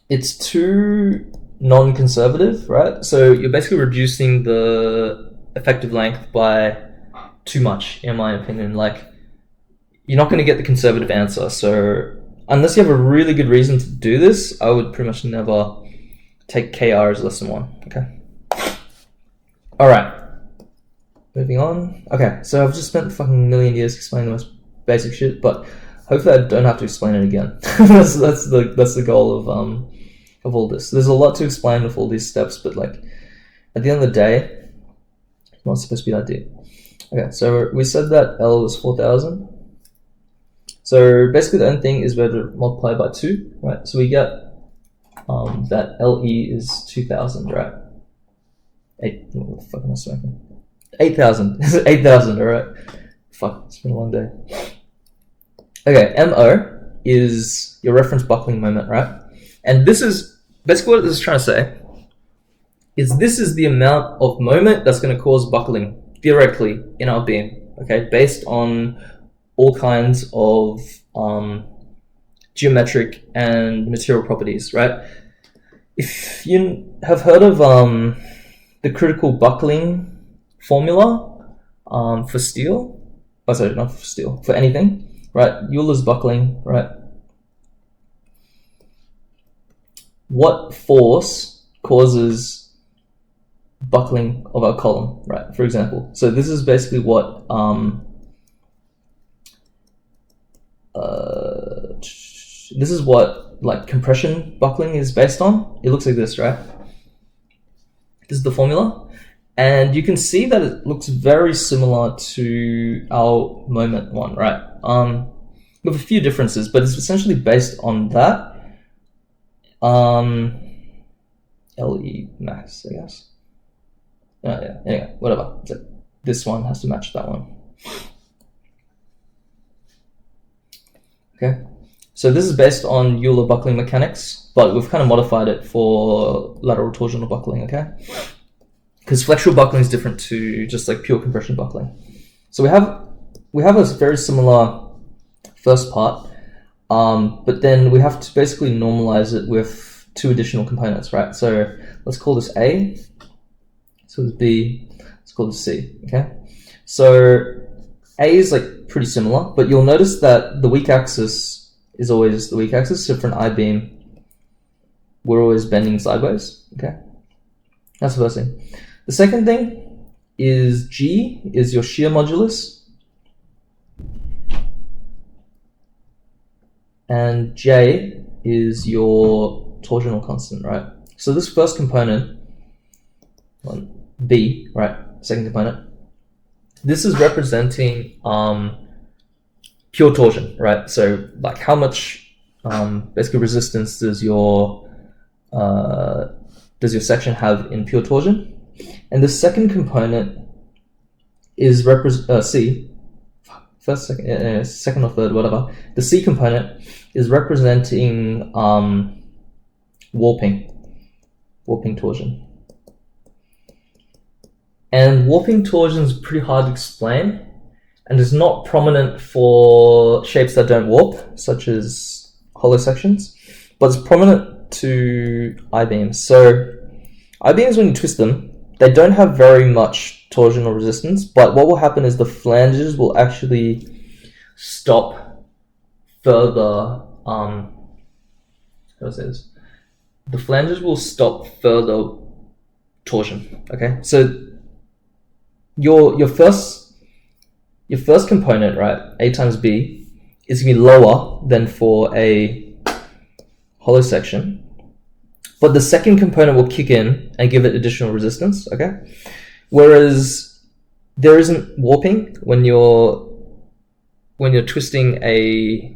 it's too non-conservative, right? So you're basically reducing the effective length by too much, in my opinion. Like, you're not going to get the conservative answer. So unless you have a really good reason to do this, I would pretty much never take KR as less than 1. Okay. All right. Moving on. Okay, so I've just spent a fucking million years explaining the most basic shit, but hopefully I don't have to explain it again. that's the goal of all this. There's a lot to explain with all these steps, but like at the end of the day, it's not supposed to be that deep. Okay, so we said that L was 4,000. So basically the only thing is we have to multiply by 2, right? So we get that LE is 2,000, right? What the fuck am I smoking? 8,000. 8,000, alright? Fuck, it's been a long day. Okay, MO is your reference buckling moment, right? And this is, basically what this is trying to say, is this is the amount of moment that's going to cause buckling theoretically in our beam, okay, based on all kinds of geometric and material properties, right? If you have heard of the critical buckling formula for steel, oh sorry, not for steel, for anything, right? Euler's buckling, right? What force causes buckling of our column, right? For example, so this is basically what this is what like compression buckling is based on. It looks like this, right? This is the formula, and you can see that it looks very similar to our moment one, right? With a few differences, but it's essentially based on that. LE max, I guess. Yeah. Anyway, whatever. This one has to match that one. Okay. So this is based on Euler buckling mechanics, but we've kind of modified it for lateral torsional buckling, okay? Because flexural buckling is different to just like pure compression buckling. So we have a very similar first part, but then we have to basically normalize it with two additional components, right? So let's call this A, so this B, let's call this C, okay? So A is like pretty similar, but you'll notice that the weak axis is always the weak axis. So for an I-beam, we're always bending sideways, okay? That's the first thing. The second thing is G is your shear modulus, and J is your torsional constant, right? So this first component, B, right, second component, this is representing pure torsion, right? So like how much basically resistance does your section have in pure torsion? And the second component is C. First, second or third, whatever. The C component is representing warping torsion. And warping torsion is pretty hard to explain, and is not prominent for shapes that don't warp, such as hollow sections, but it's prominent to I-beams. So I-beams, when you twist them, they don't have very much torsional resistance, but what will happen is the flanges will actually stop further, how do I say this? The flanges will stop further torsion, okay? So your first component, right, A times B, is going to be lower than for a hollow section, but the second component will kick in and give it additional resistance, okay? Whereas there isn't warping when you're twisting a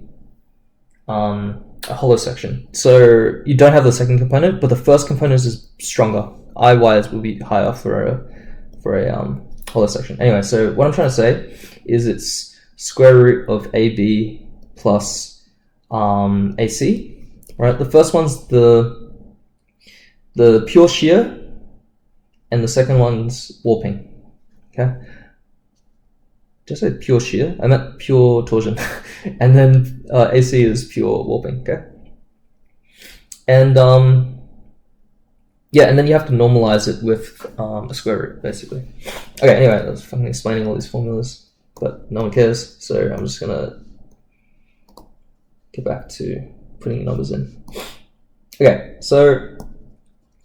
hollow section. So you don't have the second component, but the first component is stronger. I-wise will be higher for a hollow section. Anyway, so what I'm trying to say is it's square root of AB plus AC, right? The first one's the pure shear, and the second one's warping, okay? Did I say pure shear? I meant pure torsion. And then AC is pure warping, okay? And yeah, and then you have to normalize it with a square root, basically. Okay, anyway, I was fucking explaining all these formulas, but no one cares, so I'm just gonna get back to putting numbers in. Okay, so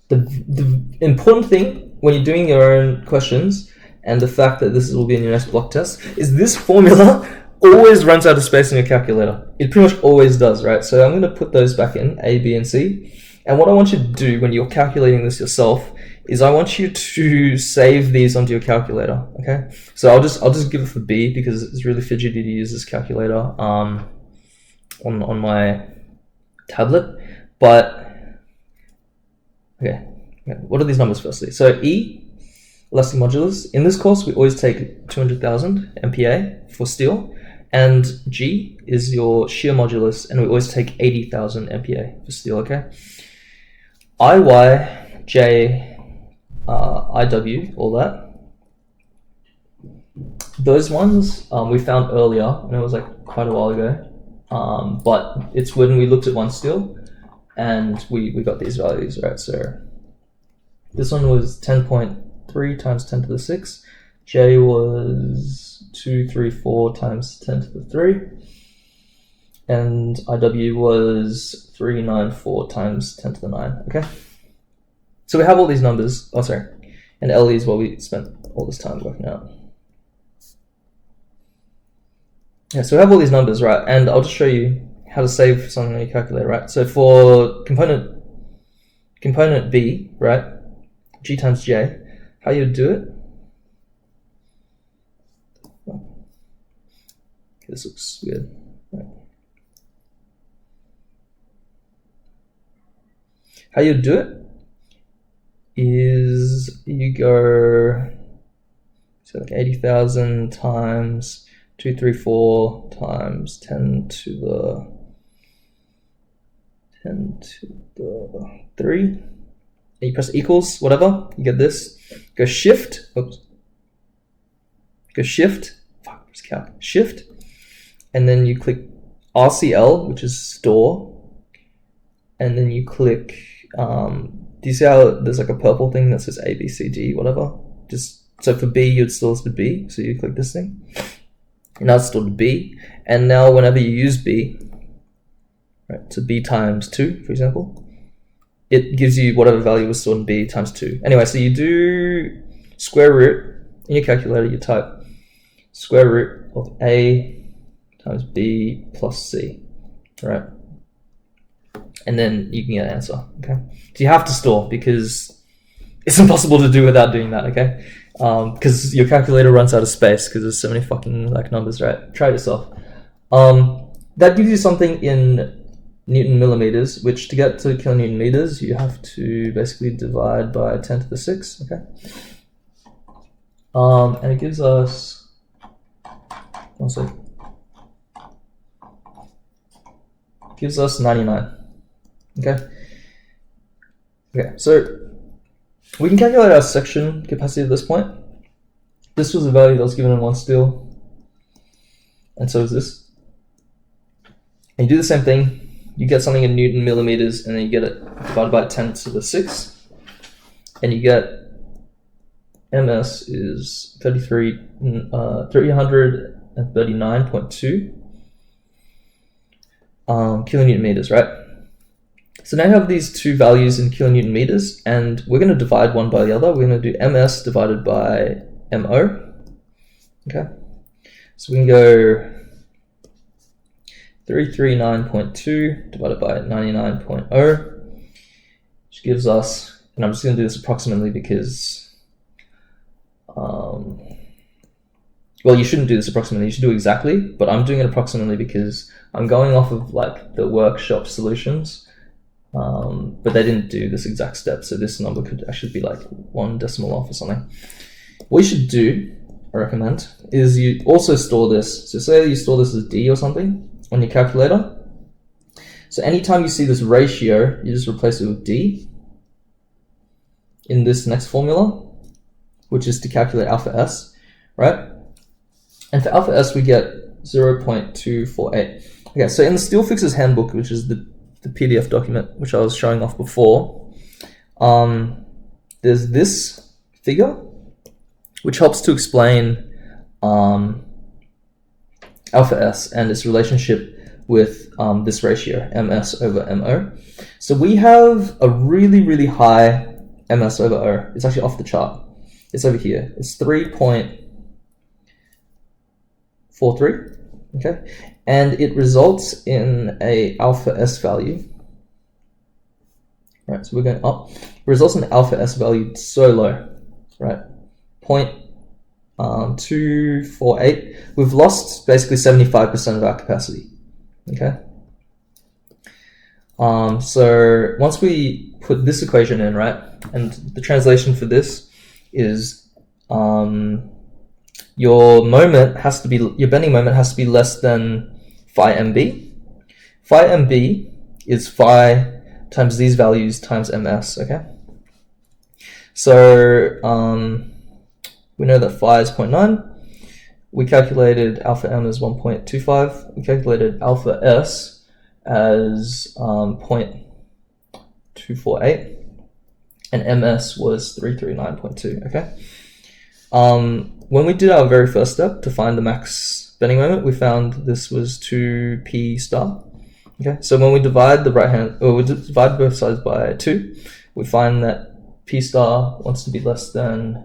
the important thing when you're doing your own questions, and the fact that this will be in your next block test, is this formula always runs out of space in your calculator. It pretty much always does, right? So I'm going to put those back in, A, B, and C. And what I want you to do when you're calculating this yourself is I want you to save these onto your calculator, okay? So I'll just give it for B because it's really fidgety to use this calculator on my tablet. But okay, what are these numbers firstly? So E, elastic modulus. In this course, we always take 200,000 MPa for steel, and G is your shear modulus, and we always take 80,000 MPa for steel, okay? IY, J, IW, all that. those ones we found earlier, and it was like quite a while ago. But it's when we looked at one still, and we got these values, right? So this one was 10.3 times 10 to the 6. J was 234 times 10 to the 3. And IW was 394 times 10 to the 9, okay? So we have all these numbers, oh sorry, and LE is what we spent all this time working out. Yeah, so we have all these numbers, right? And I'll just show you how to save something on your calculator, right? So for component B, right, G times J, how you do it? Okay, this looks weird. Right. How you do it is you go, so like 80,000 times 234 times 10 to the 3, and you press equals, whatever, you get this. Go shift, oops, go shift, fuck, press cap, shift, and then you click RCL, which is store, and then you click, do you see how there's like a purple thing that says A, B, C, D, whatever? Just, so for B, you'd still list B, so you click this thing. And now it's stored B, and now whenever you use B, right, so B times 2, for example, it gives you whatever value was stored in B times 2. Anyway, so you do square root, in your calculator you type square root of A times B plus C, right? And then you can get an answer, okay? So you have to store, because it's impossible to do without doing that, okay? Because your calculator runs out of space because there's so many fucking like numbers, right? Try it yourself. That gives you something in Newton millimeters, which to get to kilonewton meters, you have to basically divide by 10 to the 6, okay? And it gives us, one sec, gives us 99, okay? Okay, so we can calculate our section capacity at this point. This was a value that was given in one still, and so is this. And you do the same thing. You get something in Newton millimeters, and then you get it divided by 10 to the 6, and you get MS is 339.2 kilonewton meters, right? So now you have these two values in kilonewton meters, and we're going to divide one by the other. We're going to do MS divided by MO. Okay, so we can go 339.2 divided by 99.0, which gives us, and I'm just going to do this approximately because, well, you shouldn't do this approximately, you should do exactly, but I'm doing it approximately because I'm going off of like the workshop solutions, but they didn't do this exact step, so this number could actually be like 1 decimal off or something. What you should do, I recommend, is you also store this. So say you store this as D or something on your calculator. So anytime you see this ratio, you just replace it with D in this next formula, which is to calculate alpha S, right? And for alpha S, we get 0.248. Okay, so in the Steel Fixers Handbook, which is the PDF document, which I was showing off before, there's this figure, which helps to explain alpha S and its relationship with this ratio, MS over MO. So we have a really, really high MS over O. It's actually off the chart. It's over here. It's 3.43, okay? And it results in a alpha S value. Right, so we're going up. It results in an alpha S value so low, right? 0.248. We've lost basically 75% of our capacity, okay? So once we put this equation in, right, and the translation for this is your moment has to be, your bending moment has to be less than phi mb. Phi mb is phi times these values times ms, okay? So we know that phi is 0.9, we calculated alpha m as 1.25. We calculated alpha s as 0.248, and ms was 339.2. Okay. When we did our very first step to find the max bending moment, we found this was 2p star. Okay, so when we divide we divide both sides by 2, we find that p star wants to be less than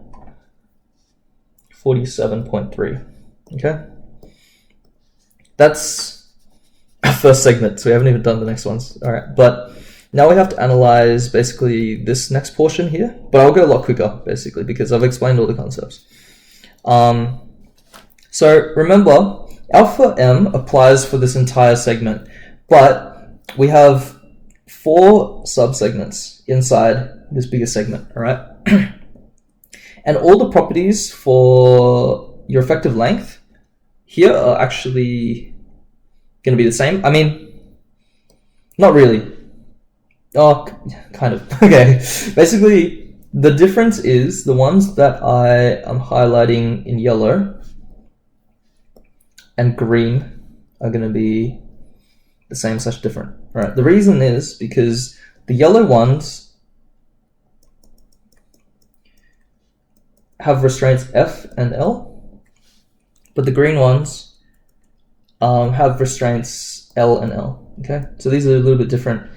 47.3. Okay, that's our first segment, so we haven't even done the next ones. All right, but now we have to analyze basically this next portion here, but I'll go a lot quicker basically because I've explained all the concepts. So remember, alpha m applies for this entire segment, but we have 4 subsegments inside this bigger segment, all right? And all the properties for your effective length here are actually going to be the same. I mean, not really. Oh, kind of. Okay. Basically, the difference is the ones that I am highlighting in yellow and green are going to be the same / different. All right. The reason is because the yellow ones have restraints F and L, but the green ones have restraints L and L. Okay. So these are a little bit different.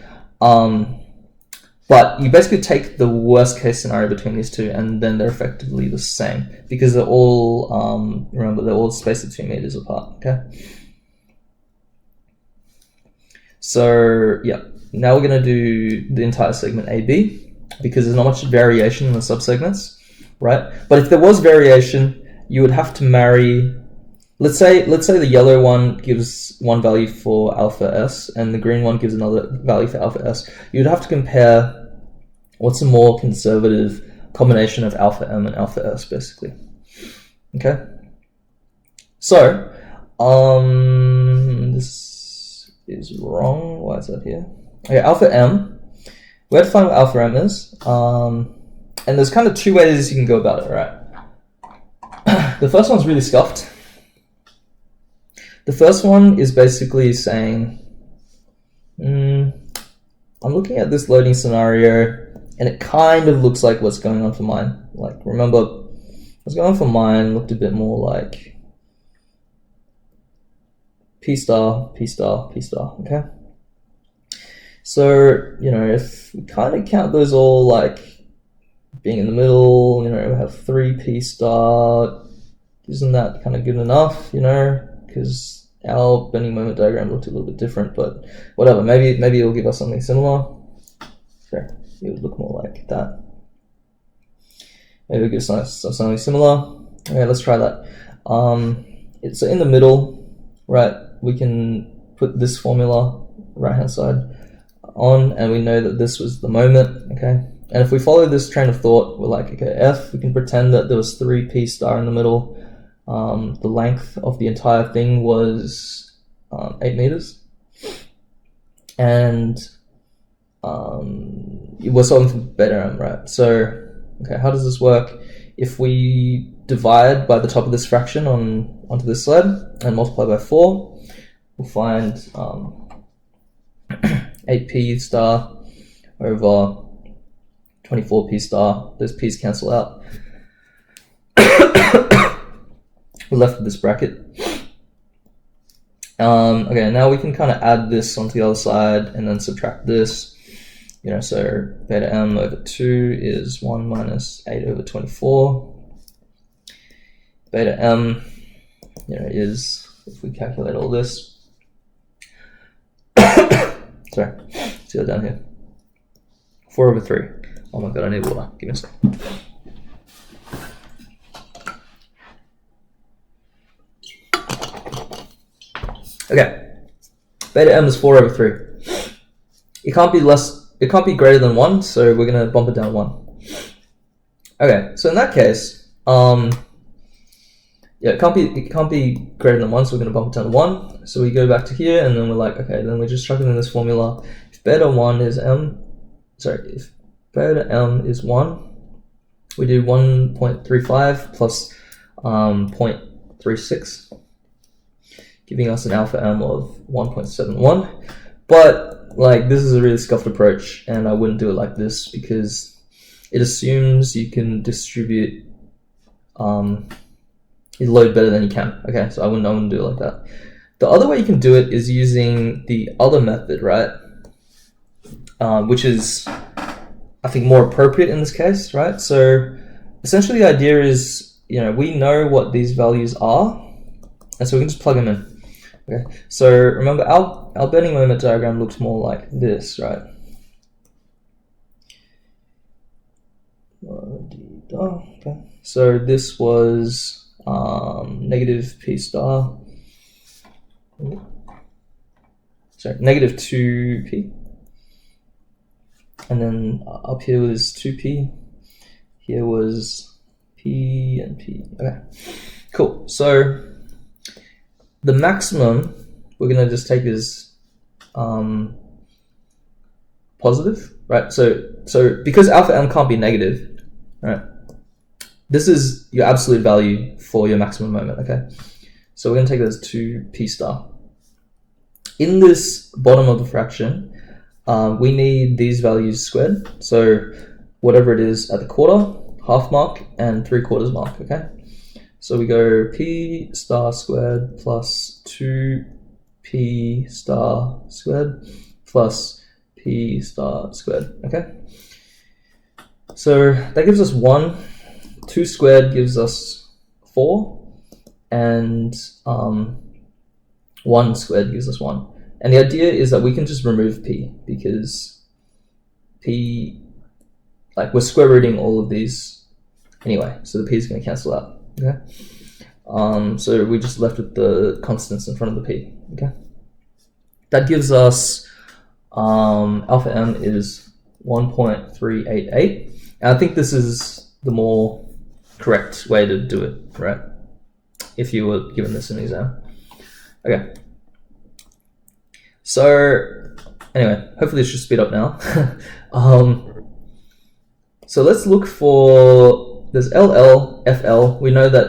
But you basically take the worst case scenario between these two, and then they're effectively the same because they're all, remember, they're all spaced at 2 meters apart. Okay. So yeah, now we're going to do the entire segment AB because there's not much variation in the subsegments, right? But if there was variation, you would have to marry. Let's say the yellow one gives one value for alpha s and the green one gives another value for alpha s. You'd have to compare what's a more conservative combination of alpha m and alpha s, basically. Okay. So, this is wrong. Why is that here? Okay, alpha m. We have to find what alpha m is. And there's kind of 2 ways you can go about it, right? The first one's really scuffed. The first one is basically saying, I'm looking at this loading scenario, and it kind of looks like what's going on for mine. Like, remember, what's going on for mine looked a bit more like P star, P star, P star, okay? So, you know, if we kind of count those all like being in the middle, you know, we have 3 P star. Isn't that kind of good enough, you know? Because our bending moment diagram looked a little bit different, but whatever. Maybe it'll give us something similar. Sure, it would look more like that. Maybe it'll give us something similar. Okay, let's try that. It's in the middle, right? We can put this formula right hand side on, and we know that this was the moment. Okay, and if we follow this train of thought, we're like, okay, F. We can pretend that there was 3 P star in the middle. The length of the entire thing was 8 meters, and we're solving for beta m, right? So, okay, how does this work? If we divide by the top of this fraction onto this side and multiply by 4, we'll find 8p star over 24p star. Those p's cancel out. We're left with this bracket. Okay, now we can kind of add this onto the other side and then subtract this. You know, so beta m over 2 is 1 minus 8 over 24. Beta m, you know, is, if we calculate all this, sorry, see that down here, 4 over 3. Oh my god, I need water. Give me a second. Okay, beta m is 4 over 3. It can't be greater than 1, so we're gonna bump it down 1. Okay, so in that case, yeah, it can't be greater than 1, so we're gonna bump it down to 1. So we go back to here, and then we're like, okay, then we're just chucking in this formula. If beta m is 1, we do 1.35 plus 1.36, giving us an alpha M of 1.71. But like, this is a really scuffed approach, and I wouldn't do it like this because it assumes you can distribute your load better than you can. Okay, so I wouldn't do it like that. The other way you can do it is using the other method, right? Which is, I think, more appropriate in this case, right? So essentially the idea is, we know what these values are, and so we can just plug them in. Okay, so remember our bending moment diagram looks more like this, right? Okay, so this was negative P star, sorry, negative 2P, and then up here was 2P, here was P and P. Okay, cool. So the maximum we're going to just take as positive, right? So because alpha M can't be negative, right? This is your absolute value for your maximum moment, okay? So we're going to take that as 2P star. In this bottom of the fraction, we need these values squared. So whatever it is at the quarter, half mark, and 3/4 mark, okay? So we go P star squared plus 2P star squared plus P star squared, okay? So that gives us 1. 2 squared gives us 4, and 1 squared gives us 1. And the idea is that we can just remove P, because P, like, we're square rooting all of these anyway, so the P is going to cancel out, okay? So we just left with the constants in front of the P, okay? That gives us alpha M is 1.388, and I think this is the more correct way to do it, right? If you were given this in an exam. Okay. So anyway, hopefully this should speed up now. So let's look for, there's LL, FL. We know that,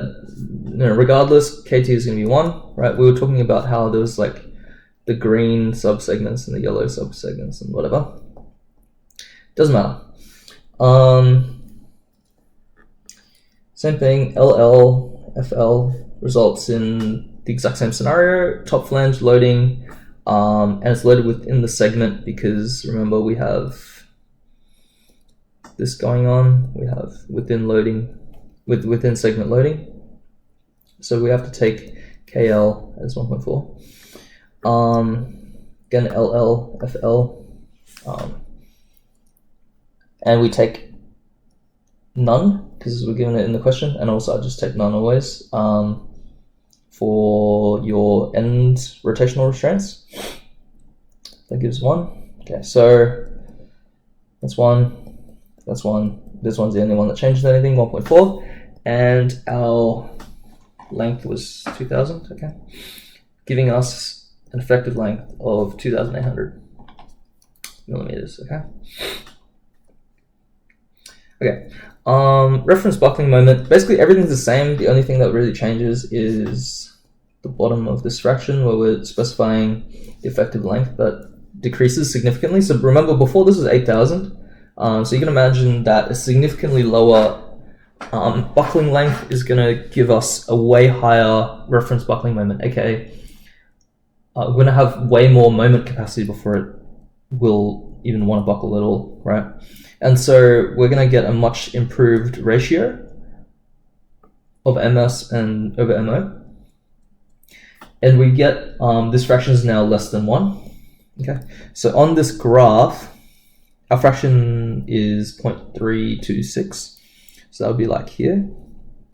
regardless, KT is going to be 1, right? We were talking about how there was like the green subsegments and the yellow subsegments and whatever. Doesn't matter. Same thing, LL, FL results in the exact same scenario, top flange loading, and it's loaded within the segment because remember we have this going on, we have within loading, within segment loading. So we have to take KL as 1.4. Again, LL, FL, and we take none because we're given it in the question, and also I just take none always for your end rotational restraints. That gives 1. Okay, so that's 1, that's 1. This one's the only one that changes anything, 1.4, and our length was 2000, okay, giving us an effective length of 2,800 millimeters, okay? Okay, reference buckling moment, basically everything's the same. The only thing that really changes is the bottom of this fraction where we're specifying the effective length that decreases significantly. So remember, before this was 8,000, so you can imagine that a significantly lower buckling length is going to give us a way higher reference buckling moment, aka we're going to have way more moment capacity before it will even want to buckle at all, right? And so we're going to get a much improved ratio of MS and over MO. And we get, this fraction is now less than 1. Okay, so on this graph, our fraction is 0.326. So that would be like here,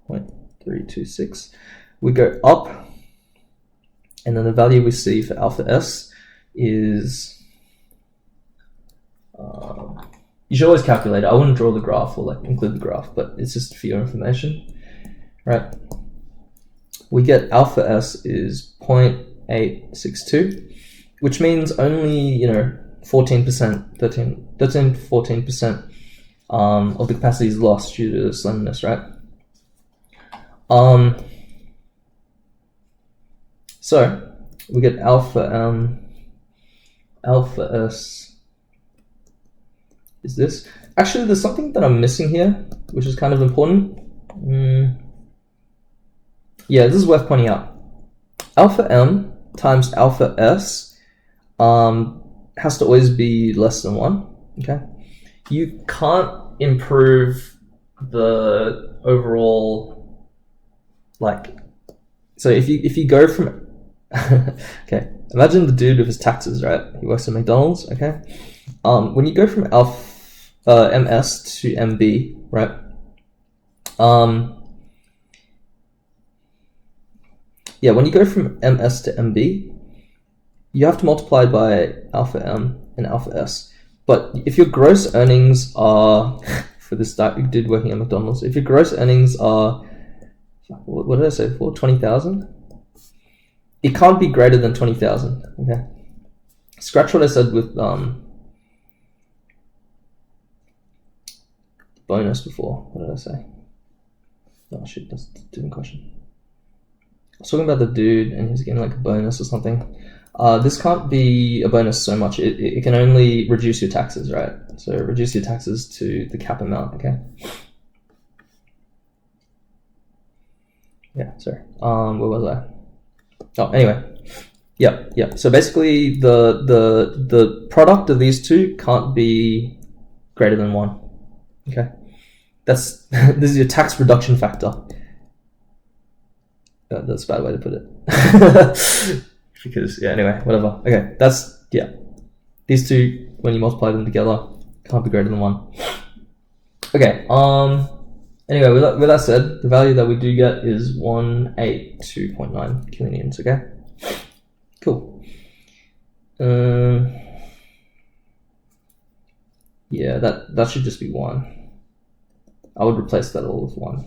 0.326. We go up, and then the value we see for alpha S is, you should always calculate it. I wouldn't draw the graph or like include the graph, but it's just for your information, right? We get alpha S is 0.862, which means only, 14%, 13 to 14% of the capacity is lost due to slenderness, right? So we get alpha M, alpha S is this. Actually, there's something that I'm missing here, which is kind of important. Yeah, this is worth pointing out. Alpha M times alpha S has to always be less than 1, okay? You can't improve the overall, like, so if you go from, okay, imagine the dude with his taxes, right? He works at McDonald's, okay? When you go from MS to MB, right? Yeah, when you go from MS to MB, you have to multiply by alpha M and alpha S. But if your gross earnings are, for this dude working at McDonald's, if your gross earnings are, what did I say before, 20,000? It can't be greater than 20,000, okay? Scratch what I said with bonus before. What did I say? Oh shit, that's a different question. I was talking about the dude and he's getting like a bonus or something. This can't be a bonus so much. It can only reduce your taxes, right? So reduce your taxes to the cap amount, okay? Yeah, sorry. Where was I? Oh, anyway. Yeah. So basically the product of these two can't be greater than 1. Okay? This is your tax reduction factor. That's a bad way to put it. Because, yeah, anyway, whatever. Okay, that's, yeah. These two, when you multiply them together, can't be greater than 1. Okay, anyway, with that said, the value that we do get is 182.9 kilonewtons, okay? Cool. Yeah, that should just be 1. I would replace that all with 1.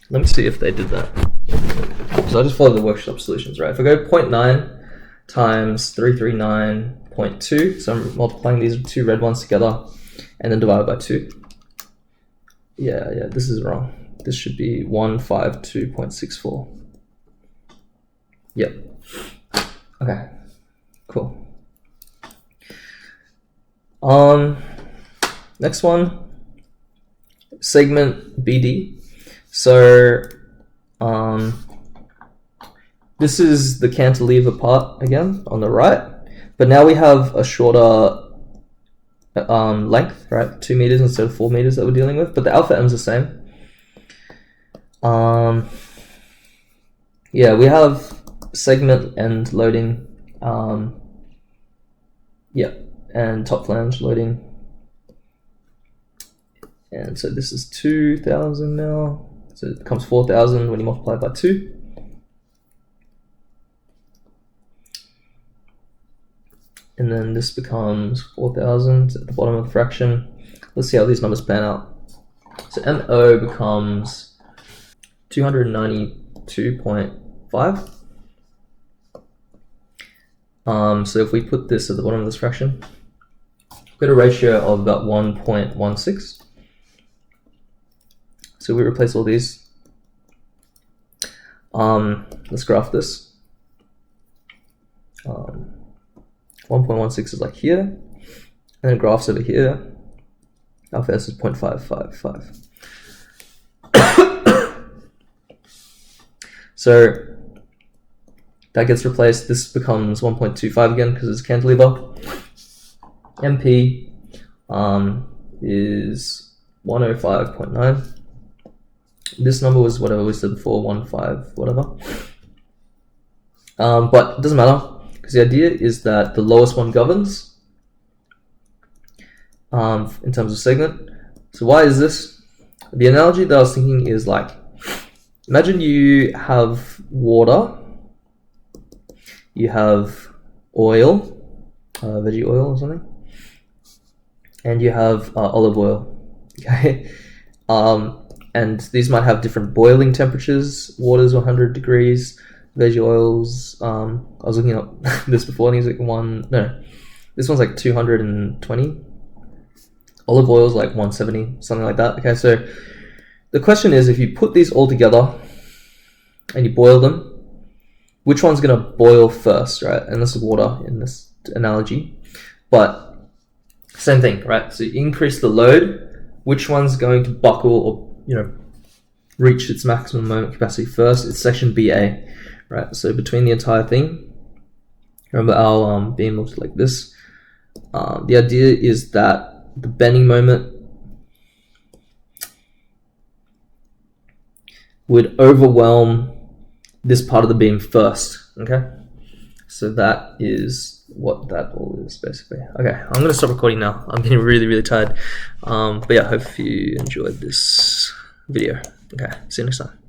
Let me see if they did that. So I just follow the workshop solutions, right? If I go 0.9 times 339.2, so I'm multiplying these two red ones together and then divided by 2. Yeah, this is wrong. This should be 152.64. Yep. Okay, cool. Next one, segment BD. So, this is the cantilever part again on the right, but now we have a shorter length, right? 2 meters instead of 4 meters that we're dealing with, but the alpha M is the same. Yeah, we have segment end loading, yeah, and top flange loading. And so this is 2,000 now. So it becomes 4,000 when you multiply by 2. And then this becomes 4,000 at the bottom of the fraction. Let's see how these numbers pan out. So MO becomes 292.5. So if we put this at the bottom of this fraction, we get a ratio of about 1.16. So we replace all these. Let's graph this. 1.16 is like here, and then graphs over here. Alpha S is 0.555. So that gets replaced. This becomes 1.25 again because it's cantilever. MP is 105.9. This number was whatever we said before, 15 whatever. But it doesn't matter because the idea is that the lowest one governs in terms of segment. So why is this? The analogy that I was thinking is like, imagine you have water, you have oil, veggie oil or something, and you have olive oil, okay? And these might have different boiling temperatures. Water's 100 degrees, veggie oils, I was looking up this before and he's like this one's like 220. Olive oil's like 170, something like that. Okay, so the question is, if you put these all together and you boil them, which one's going to boil first, right? And this is water in this analogy, but same thing, right? So you increase the load, which one's going to buckle or reach its maximum moment capacity first? It's section BA, right? So between the entire thing, remember our beam looks like this. The idea is that the bending moment would overwhelm this part of the beam first, okay? So that is what that all is, basically. Okay, I'm going to stop recording now. I'm getting really, really tired. But yeah, hope you enjoyed this video. Okay, see you next time.